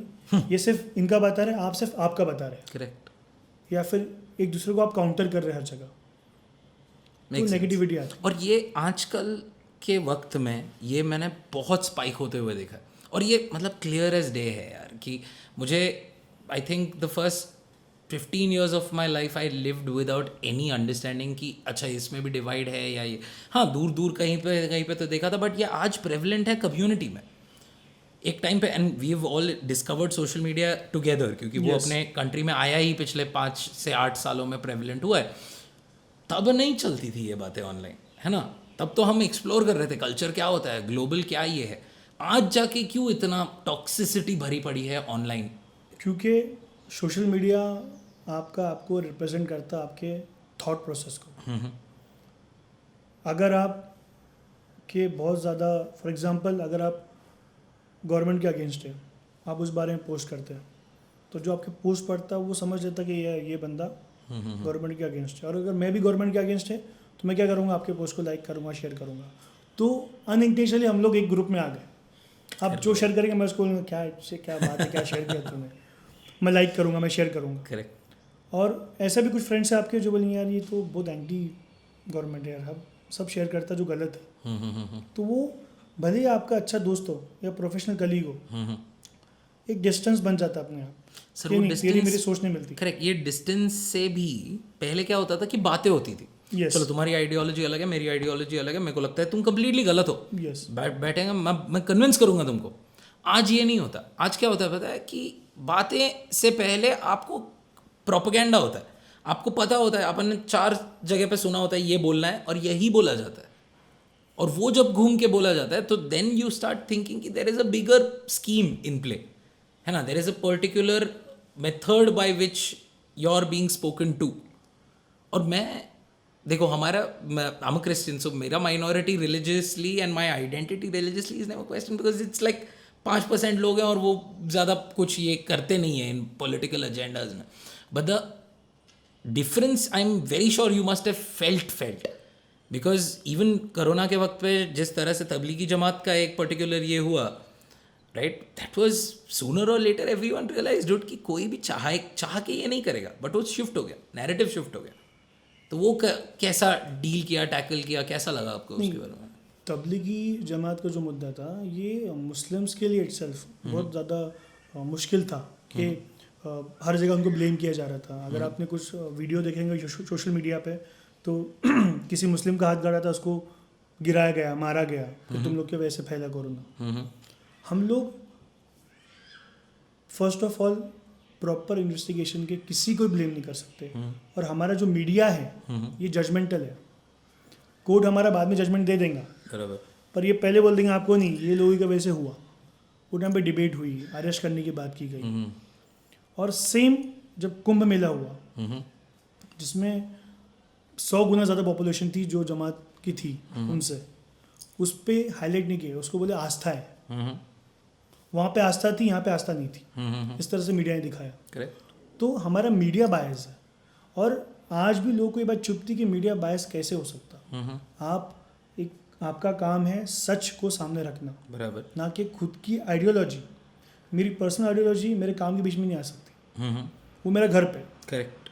ये सिर्फ इनका बता रहे हैं, आप सिर्फ आपका बता रहे हैं, करेक्ट, या फिर एक दूसरे को आप काउंटर कर रहे हैं हर जगह, तो नेगेटिविटी आती है। और ये आजकल के वक्त में ये मैंने बहुत स्पाइक होते हुए देखा है, और ये मतलब क्लियर एज डे है यार कि मुझे I think the first 15 years of my life I lived without any understanding कि अच्छा इसमें भी डिवाइड है या ये, हाँ दूर दूर कहीं पे तो देखा था, बट ये आज प्रेवलेंट है कम्युनिटी में एक टाइम पे, and we have all discovered social media together, क्योंकि वो Yes. अपने कंट्री में आया ही पिछले 5 से 8 सालों में प्रेवलेंट हुआ है। तब नहीं चलती थी ये बातें ऑनलाइन, है ना, तब तो हम एक्सप्लोर कर रहे थे कल्चर क्या होता है, ग्लोबल क्या ये है। आज जाके क्यों इतना टॉक्सिसिटी भरी पड़ी है ऑनलाइन? क्योंकि सोशल मीडिया आपको रिप्रेजेंट करता है आपके थॉट प्रोसेस को। अगर आप के बहुत ज़्यादा, फॉर एग्जांपल अगर आप गवर्नमेंट के अगेंस्ट है, आप उस बारे में पोस्ट करते हैं, तो जो आपके पोस्ट पढ़ता है वो समझ लेता कि ये बंदा गवर्नमेंट के अगेंस्ट है। और अगर मैं भी गवर्नमेंट के अगेंस्ट है तो मैं क्या करूँगा, आपके पोस्ट को लाइक करूँगा, शेयर करूँगा। तो अनइंटेंशनली हम लोग एक ग्रुप में आ गए। अब जो शेयर करेंगे मैं उसको बोलूँगा क्या बात है, क्या शेयर किया तूने, मैं लाइक करूँगा, मैं शेयर करूँगा। करेक्ट। और ऐसा भी कुछ फ्रेंड्स हैं आपके जो बोलेंगे यार ये तो बहुत एंटी गवर्नमेंट है यार, हम सब शेयर करता है जो गलत है। तो वो भले ही आपका अच्छा दोस्त हो या प्रोफेशनल कलीग हो, एक डिस्टेंस बन जाता है अपने आप। सर कि वो नहीं, तेरी मेरी डिस्टेंस, सोच नहीं मिलती। करेक्ट, ये डिस्टेंस से भी पहले क्या होता था कि बातें होती थी, Yes. चलो तुम्हारी आइडियोलॉजी अलग है, मेरी आइडियोलॉजी अलग है, मेरे को लगता है तुम कंप्लीटली गलत हो, यस, बैठेंगे मैं कन्विंस करूंगा तुमको। आज ये नहीं होता, आज क्या होता है पता है कि बातें से पहले आपको प्रोपेगेंडा होता है, आपको पता होता है, अपन ने 4 जगह पे सुना होता है ये बोलना है और यही बोला जाता है, और वो जब घूम के बोला जाता है तो देन यू स्टार्ट थिंकिंग कि there is a bigger scheme in play, है ना, there is a particular method by which you are being spoken to. और मैं देखो I am a Christian, so मेरा minority religiously and my identity religiously is never question, because it's like 5% लोग हैं और वो ज़्यादा कुछ ये करते नहीं है इन पॉलिटिकल एजेंडाज में। But the difference I am very sure you must have felt, because even corona के वक्त पे जिस तरह से तबलीगी जमात का एक पर्टिकुलर ये हुआ, राइट, दैट वाज सूनर और लेटर एवरीवन रियलाइज्ड कि कोई भी चाह के ये नहीं करेगा, बट वो शिफ्ट हो गया, नैरेटिव शिफ्ट हो गया। तो वो कैसा डील किया, टैकल किया, कैसा लगा आपको उसके बारे में? तबलीगी जमात का जो मुद्दा था ये मुस्लिम्स के लिए इटसेल्फ बहुत ज़्यादा मुश्किल था कि हर जगह उनको ब्लेम किया जा रहा था। अगर आपने कुछ वीडियो देखेंगे सोशल मीडिया पे तो किसी मुस्लिम का हाथ गाड़ा था, उसको गिराया गया, मारा गया कि तुम लोग के वजह से फैला कोरोना। हम लोग first of all proper investigation के किसी को ब्लेम नहीं कर सकते, और हमारा जो मीडिया है ये जजमेंटल है। कोर्ट हमारा बाद में जजमेंट दे देगा, बराबर, पर ये पहले बोल देंगे आपको नहीं, ये लोगों की वजह से हुआ। वो टाइम पे डिबेट हुई, अरेस्ट करने की बात की गई। और सेम जब कुंभ मेला हुआ जिसमें 100 गुना ज़्यादा पॉपुलेशन थी जो जमात की थी उनसे, उस पर हाईलाइट नहीं किया, उसको बोले आस्था है। वहाँ पे आस्था थी, यहाँ पे आस्था नहीं थी, इस तरह से मीडिया ने दिखाया। करेक्ट। तो हमारा मीडिया बायस है, और आज भी लोगों को ये बात चुभती कि मीडिया बायस कैसे हो सकता। आपका काम है सच को सामने रखना, बराबर, ना कि खुद की आइडियोलॉजी। मेरी पर्सनल आइडियोलॉजी मेरे काम के बीच में नहीं आ सकती, वो मेरा घर पे। करेक्ट।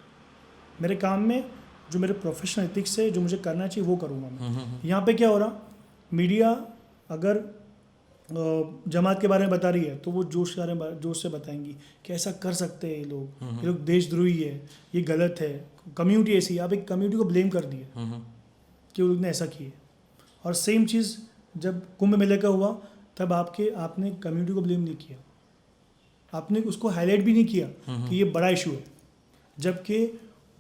मेरे काम में जो मेरे प्रोफेशनल एथिक्स है, जो मुझे करना चाहिए वो करूँगा मैं। यहाँ पे क्या हो रहा, मीडिया अगर जमात के बारे में बता रही है तो वो जोश से बताएंगी कि ऐसा कर सकते हैं ये लोग देशद्रोही है, ये गलत है, कम्युनिटी ऐसी। आप एक कम्युनिटी को ब्लेम कर दिए कि वो लोग ने ऐसा किए। और सेम चीज़ जब कुंभ मेले का हुआ तब आपने कम्युनिटी को ब्लेम नहीं किया, आपने उसको हाईलाइट भी नहीं किया कि ये बड़ा इशू है, जबकि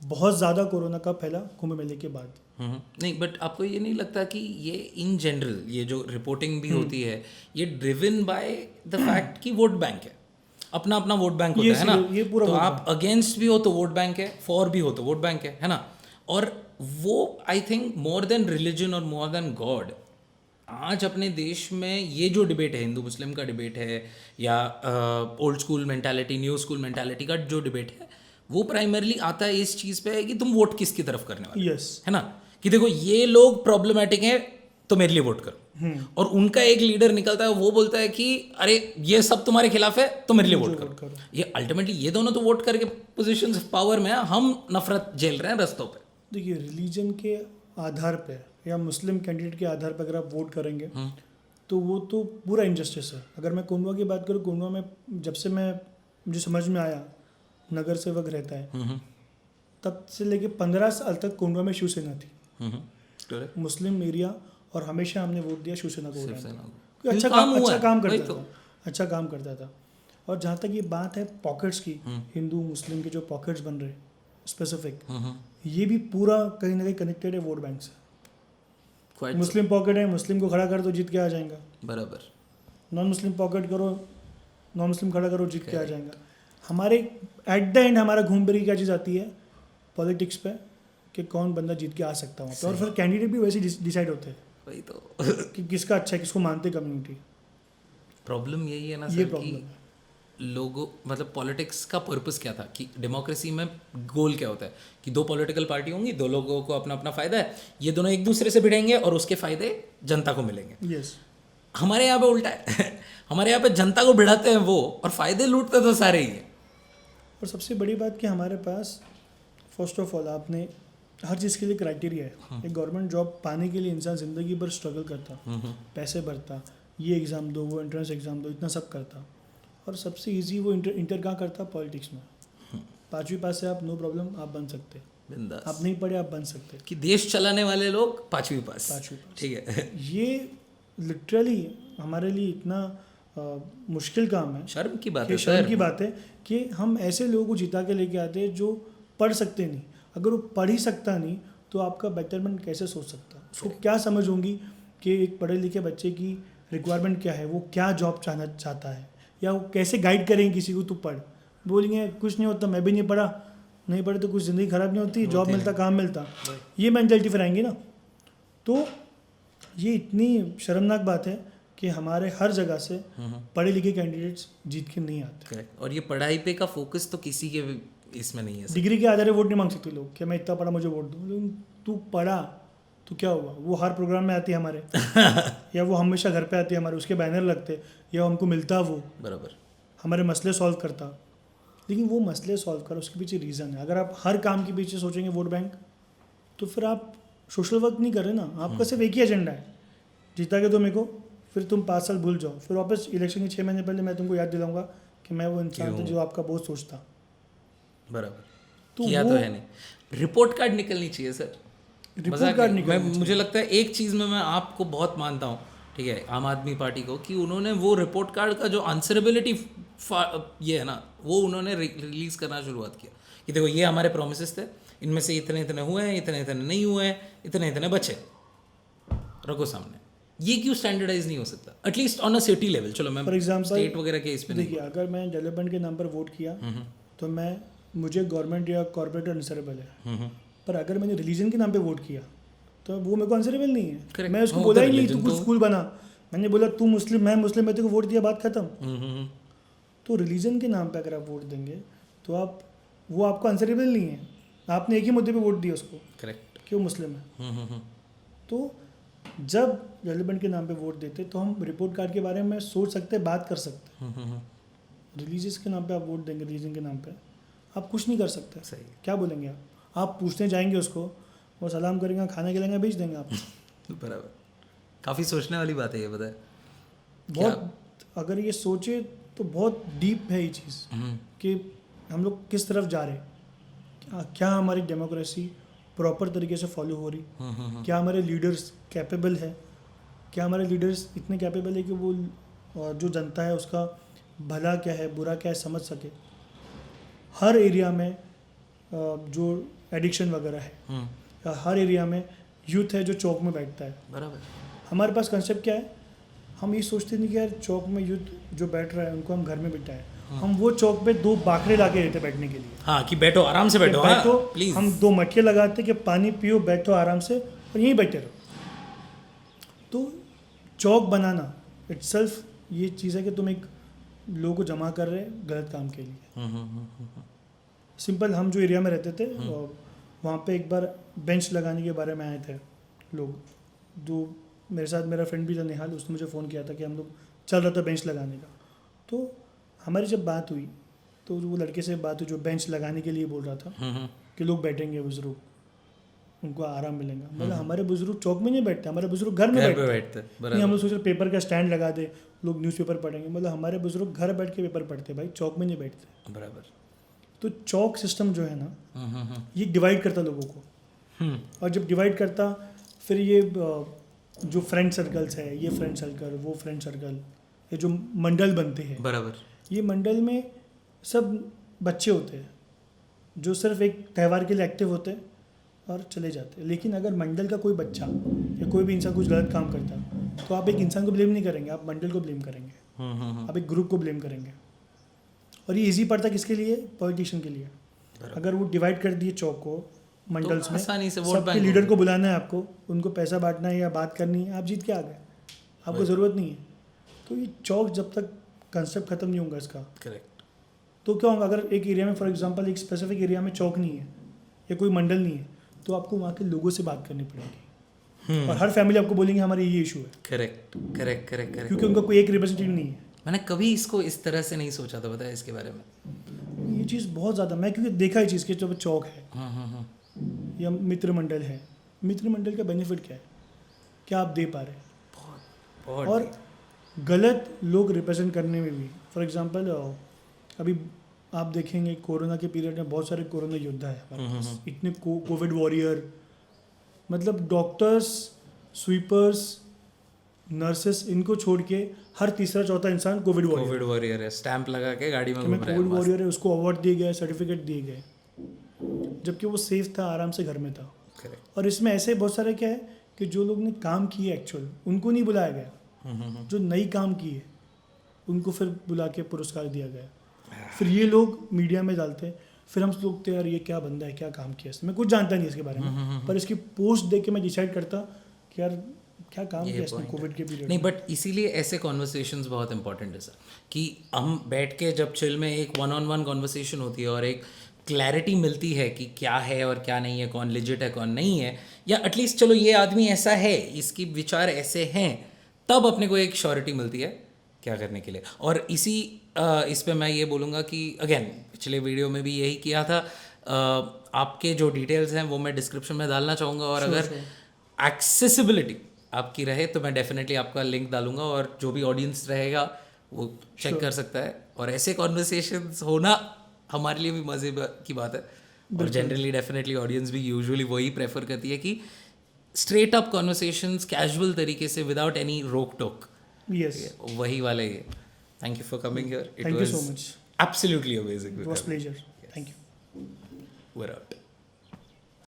बहुत ज़्यादा कोरोना का फैला कुंभ मेले के बाद। नहीं, बट आपको ये नहीं लगता कि ये इन जनरल ये जो रिपोर्टिंग भी होती है ये ड्रिवन बाय द फैक्ट कि वोट बैंक है, अपना अपना वोट बैंक होता है ना, ये पूरा तो आप अगेंस्ट भी हो तो वोट बैंक है, फॉर भी हो तो वोट बैंक है ना। और वो I think more than religion और मोर देन गॉड, आज अपने देश में ये जो डिबेट है, हिंदू मुस्लिम का डिबेट है या old school mentality new school mentality का जो डिबेट है, वो प्राइमरली आता है इस चीज़ पे है कि तुम वोट किसकी तरफ करने वाले, यस, है ना, कि देखो ये लोग प्रॉब्लमेटिक हैं तो मेरे लिए वोट करो, और उनका एक लीडर निकलता है, वो बोलता है कि अरे ये सब तुम्हारे खिलाफ है तो मेरे लिए वोट करो। ये अल्टीमेटली ये दोनों तो वोट करके पोजीशंस ऑफ पावर में है, हम नफरत झेल रहे हैं रस्तों पे। देखिए, रिलीजन के आधार पे या मुस्लिम कैंडिडेट के आधार पर अगर आप वोट करेंगे तो वो तो पूरा इनजस्टिस है। अगर मैं कोंडवा की बात करूँ, कोंडवा में जब से मुझे समझ में आया, नगर सेवक रहता है, तब से लेके 15 साल तक कोंडवा में शिवसेना थी, मुस्लिम एरिया, और हमेशा हमने वोट दिया शिवसेना को। अच्छा काम करता था। और जहाँ तक ये बात है पॉकेट्स की, हिंदू मुस्लिम के जो पॉकेट्स बन रहे स्पेसिफिक, ये भी पूरा कहीं ना कहीं कनेक्टेड है वोट बैंक से। मुस्लिम पॉकेट है, मुस्लिम को खड़ा कर दो, जीत के आ जाएगा। बराबर। नॉन मुस्लिम पॉकेट करो, नॉन मुस्लिम खड़ा करो, जीत के आ जाएगा। हमारे एट द एंड हमारा घूम फिर की क्या चीज़ आती है पॉलिटिक्स पे, कि कौन बंदा जीत के आ सकता हो, और फिर कैंडिडेट भी वैसे डिसाइड होते हैं। वही तो कि किसका अच्छा है, किसको मानते कम्युनिटी। प्रॉब्लम यही है ना सर, कि लोगों मतलब पॉलिटिक्स का पर्पस क्या था, कि डेमोक्रेसी में गोल क्या होता है कि दो पॉलिटिकल पार्टी होंगी, दो लोगों को अपना अपना फ़ायदा है, ये दोनों एक दूसरे से भिड़ेंगे और उसके फ़ायदे जनता को मिलेंगे। यस। हमारे यहाँ पे उल्टा है हमारे यहाँ पे जनता को भिड़ाते हैं वो, और फ़ायदे लूटते तो सारे ही हैं। और सबसे बड़ी बात कि हमारे पास फर्स्ट ऑफ ऑल आपने हर चीज़ के लिए क्राइटेरिया है। एक गवर्नमेंट जॉब पाने के लिए इंसान ज़िंदगी भर स्ट्रगल करता, पैसे भरता, ये एग्ज़ाम दो, वो एंट्रेंस एग्ज़ाम दो, इतना सब करता, और सबसे इजी वो इंटर कहाँ करता, पॉलिटिक्स में। 5वीं पास से आप नो प्रॉब्लम आप बन सकते, बिंदास। आप नहीं पढ़े आप बन सकते, कि देश चलाने वाले लोग 5वीं पास। ठीक है ये लिटरली हमारे लिए इतना मुश्किल काम है, शर्म की बात है, शर्म की बात है कि हम ऐसे लोगों को जिता के लेके आते हैं जो पढ़ सकते नहीं। अगर वो पढ़ ही सकता नहीं तो आपका बेटरमेंट कैसे सोच सकता, उसको क्या समझ होंगी कि एक पढ़े लिखे बच्चे की रिक्वायरमेंट क्या है, वो क्या जॉब चाहता है, या वो कैसे गाइड करेंगे किसी को, तू पढ़, बोलेंगे कुछ नहीं होता, मैं भी नहीं पढ़ा, नहीं पढ़े तो कुछ ज़िंदगी ख़राब नहीं होती, जॉब मिलता, काम मिलता, ये मेंटालिटी फिर आएंगी ना। तो ये इतनी शर्मनाक बात है कि हमारे हर जगह से पढ़े लिखे कैंडिडेट्स जीत के नहीं आते। करेक्ट। और ये पढ़ाई पे का फोकस तो किसी के भी इसमें नहीं है। डिग्री के आधार वोट नहीं मांग सकते लोग कि मैं इतना पढ़ा मुझे वोट दो। तू पढ़ा तो क्या हुआ, वो हर प्रोग्राम में आती है हमारे या वो हमेशा घर पे आती है हमारे, उसके बैनर लगते, या हमको मिलता, वो बराबर हमारे मसले सॉल्व करता। लेकिन वो मसले सॉल्व कर, उसके पीछे रीज़न है। अगर आप हर काम के पीछे सोचेंगे वोट बैंक, तो फिर आप सोशल वर्क नहीं कर रहे ना। आपका सिर्फ एक ही एजेंडा है, जीता के दो मेरे को, फिर तुम 5 साल भूल जाओ, फिर वापस इलेक्शन के 6 महीने पहले मैं तुमको याद दिलाऊंगा कि मैं वो इंसान था जो आपका बहुत सोचता। बराबर। तो किया तो है नहीं। रिपोर्ट कार्ड निकलनी चाहिए सर, रिपोर्ट कार्ड निकलनी। मुझे लगता है एक चीज़ में मैं आपको बहुत मानता हूँ, ठीक है, आम आदमी पार्टी को, कि उन्होंने वो रिपोर्ट कार्ड का जो आंसरेबिलिटी ये है ना, वो उन्होंने रिलीज़ करना शुरुआत किया कि देखो ये हमारे प्रोमिसेस थे, इनमें से इतने इतने हुए हैं, इतने इतने नहीं हुए हैं, इतने इतने बचे, रखो सामने। ये क्यों स्टैंडर्डाइज नहीं हो सकता, at least on a city level. चलो मैं फॉर एग्जाम्पल स्टेट वगैरह के इसमें देखिए, अगर मैं डेवलपमेंट के नाम पर वोट किया तो मुझे गवर्नमेंट या कॉर्पोरेट आंसरेबल है, पर अगर मैंने रिलीजन के नाम पे वोट किया तो वो मेरे को आंसरेबल नहीं है। Correct. मैं उसको बोला ही नहीं तू कुछ स्कूल बना, मैंने बोला तू मुस्लिम, मैं मुस्लिम, मैं तेरे को वोट दिया, बात खत्म। तो रिलीजन के नाम पे अगर आप वोट देंगे तो वो आपको आंसरेबल नहीं है, आपने एक ही मुद्दे पे वोट दिया उसको, करेक्ट, क्यों मुस्लिम है। तो जब डेवलपमेंट के नाम पे वोट देते तो हम रिपोर्ट कार्ड के बारे में सोच सकते, बात कर सकते। रिलीजियस के नाम पे आप वोट देंगे, रिलीजन के नाम पे आप कुछ नहीं कर सकते। सही। क्या बोलेंगे आप पूछने जाएंगे उसको, वो सलाम करेंगे, खाने के लिए भेज देंगे आप। बराबर। काफ़ी सोचने वाली बात है ये, पता है बहुत, अगर ये सोचे तो बहुत डीप है ये चीज़ कि हम लोग किस तरफ जा रहे हैं, क्या हमारी डेमोक्रेसी प्रॉपर तरीके से फॉलो हो रही, क्या हमारे लीडर्स कैपेबल है, क्या हमारे लीडर्स इतने कैपेबल है कि वो जो जनता है उसका भला क्या है, बुरा क्या है, समझ सके। हर एरिया में जो एडिक्शन वगैरह है, हर एरिया में यूथ है जो चौक में बैठता है। बराबर। हमारे पास कंसेप्ट क्या है, हम ये सोचते नहीं कि यार चौक में यूथ जो बैठ रहा है उनको हम घर में बिठाएं, हम वो चौक पे 2 बाकरे ला के देते बैठने के लिए। हाँ, कि बैठो आराम से बैठो, बैठो प्लीज। हम 2 मटके लगाते कि पानी पियो, बैठो आराम से और यहीं बैठे रहो। तो चौक बनाना इटसेल्फ ये चीज़ है कि तुम एक लोगों को जमा कर रहे गलत काम के लिए। सिंपल, हम जो एरिया में रहते थे वहाँ पे एक बार बेंच लगाने के बारे में आए थे लोग, जो मेरे साथ मेरा फ्रेंड भी था निहाल, उसने मुझे फ़ोन किया था कि हम लोग चल रहा था बेंच लगाने का। तो हमारी जब बात हुई तो वो लड़के से बात हुई जो बेंच लगाने के लिए बोल रहा था कि लोग बैठेंगे बुजुर्ग, उनको आराम मिलेगा। मतलब हमारे बुजुर्ग चौक में नहीं बैठते, हमारे बुजुर्ग घर में घर पे बैठते। बैठते नहीं, हम लोग सोच रहे पेपर का स्टैंड लगा दे, लोग न्यूज़पेपर पढ़ेंगे। मतलब हमारे बुजुर्ग घर बैठ के पेपर पढ़ते भाई, चौक में नहीं बैठते। बराबर। तो चौक सिस्टम जो है ना, ये डिवाइड करता लोगों को। और जब डिवाइड करता, फिर ये जो फ्रेंड सर्कल्स है, ये फ्रेंड सर्कल, वो फ्रेंड सर्कल, ये जो मंडल बनते हैं, बराबर। ये मंडल में सब बच्चे होते हैं जो सिर्फ एक त्यौहार के लिए एक्टिव होते हैं और चले जाते हैं। लेकिन अगर मंडल का कोई बच्चा या कोई भी इंसान कुछ गलत काम करता है तो आप एक इंसान को ब्लेम नहीं करेंगे, आप मंडल को ब्लेम करेंगे, आप एक ग्रुप को ब्लेम करेंगे। और ये इजी पड़ता किसके लिए? पॉलिटिशियन के लिए। अगर वो डिवाइड कर दिए चौक को मंडल्स तो में, आसानी से वोट सबके बैंक लीडर को बुलाना है आपको, उनको पैसा बांटना है या बात करनी है, आप जीत के आ गए, आपको ज़रूरत नहीं है। तो ये चौक जब तक कंसेप्ट खत्म नहीं होगा इसका, करेक्ट। तो क्या होगा? अगर एक एरिया में फॉर एग्जांपल एक स्पेसिफिक एरिया में चौक नहीं है या कोई मंडल नहीं है, तो आपको वहाँ के लोगों से बात करनी पड़ेगी। और हर फैमिली आपको बोलेंगे हमारा ये इशू है, करेक्ट करेक्ट करेक्ट करेक्ट। क्योंकि उनका कोई एक रिप्रेजेंटेटिव नहीं है। मैंने कभी इसको इस तरह से नहीं सोचा था, पता है इसके बारे में। ये चीज़ बहुत ज़्यादा, मैं क्योंकि देखा ही चीज़ कि जब चौक है या मित्र मंडल है, मित्र मंडल का बेनिफिट क्या है, क्या आप दे पा रहे हैं? बहुत और गलत लोग रिप्रेजेंट करने में भी, फॉर एग्जांपल अभी आप देखेंगे कोरोना के पीरियड में बहुत सारे कोरोना योद्धा है हमारे पास, इतने कोविड वॉरियर, मतलब डॉक्टर्स, स्वीपर्स, नर्सेस, इनको छोड़ के हर तीसरा चौथा इंसान कोविड वॉरियर है, स्टैंप लगा के गाड़ी में कि मैं घूम रहा कोविड है। वॉरियर है, उसको अवार्ड दिए गए, सर्टिफिकेट दिए गए, जबकि वो सेफ था, आराम से घर में था। करेक्ट। और इसमें ऐसे बहुत सारे क्या है कि जो लोग ने काम किए एक्चुअल, उनको नहीं बुलाया गया, जो नई काम किए उनको फिर बुला के पुरस्कार दिया गया। फिर ये लोग मीडिया में डालते हैं, फिर हम सोचते हैं यार ये क्या बंदा है, क्या काम किया इसने, मैं कुछ जानता नहीं इसके बारे में, पर इसकी पोस्ट देख के मैं डिसाइड करता कि यार क्या काम किया इसने कोविड के पीरियड नहीं, बट इसीलिए ऐसे कॉन्वर्सेशंस बहुत इंपॉर्टेंट है सर, कि हम बैठ के जब चिल में एक वन ऑन वन कॉन्वर्सेशन होती है और एक क्लैरिटी मिलती है कि क्या है और क्या नहीं है, कौन लिजिट है कौन नहीं है, या एटलीस्ट चलो ये आदमी ऐसा है, इसकी विचार ऐसे हैं, तब अपने को एक श्योरिटी मिलती है क्या करने के लिए। और इस पे मैं ये बोलूँगा कि अगेन पिछले वीडियो में भी यही किया था, आपके जो डिटेल्स हैं वो मैं डिस्क्रिप्शन में डालना चाहूँगा, और अगर एक्सेसिबिलिटी आपकी रहे तो मैं डेफिनेटली आपका लिंक डालूंगा, और जो भी ऑडियंस रहेगा वो चेक कर सकता है। और ऐसे कॉन्वर्सेशंस होना हमारे लिए भी मज़े की बात है, और जनरली डेफिनेटली ऑडियंस भी यूजुअली वही प्रेफर करती है कि स्ट्रेट अप कॉन्वर्सेशंस कैजुअल तरीके से विदाउट एनी रोक टोक, यस, वही वाले ये। Thank you for coming here, thank you so much, absolutely amazing, it was pleasure, thank you. We're out.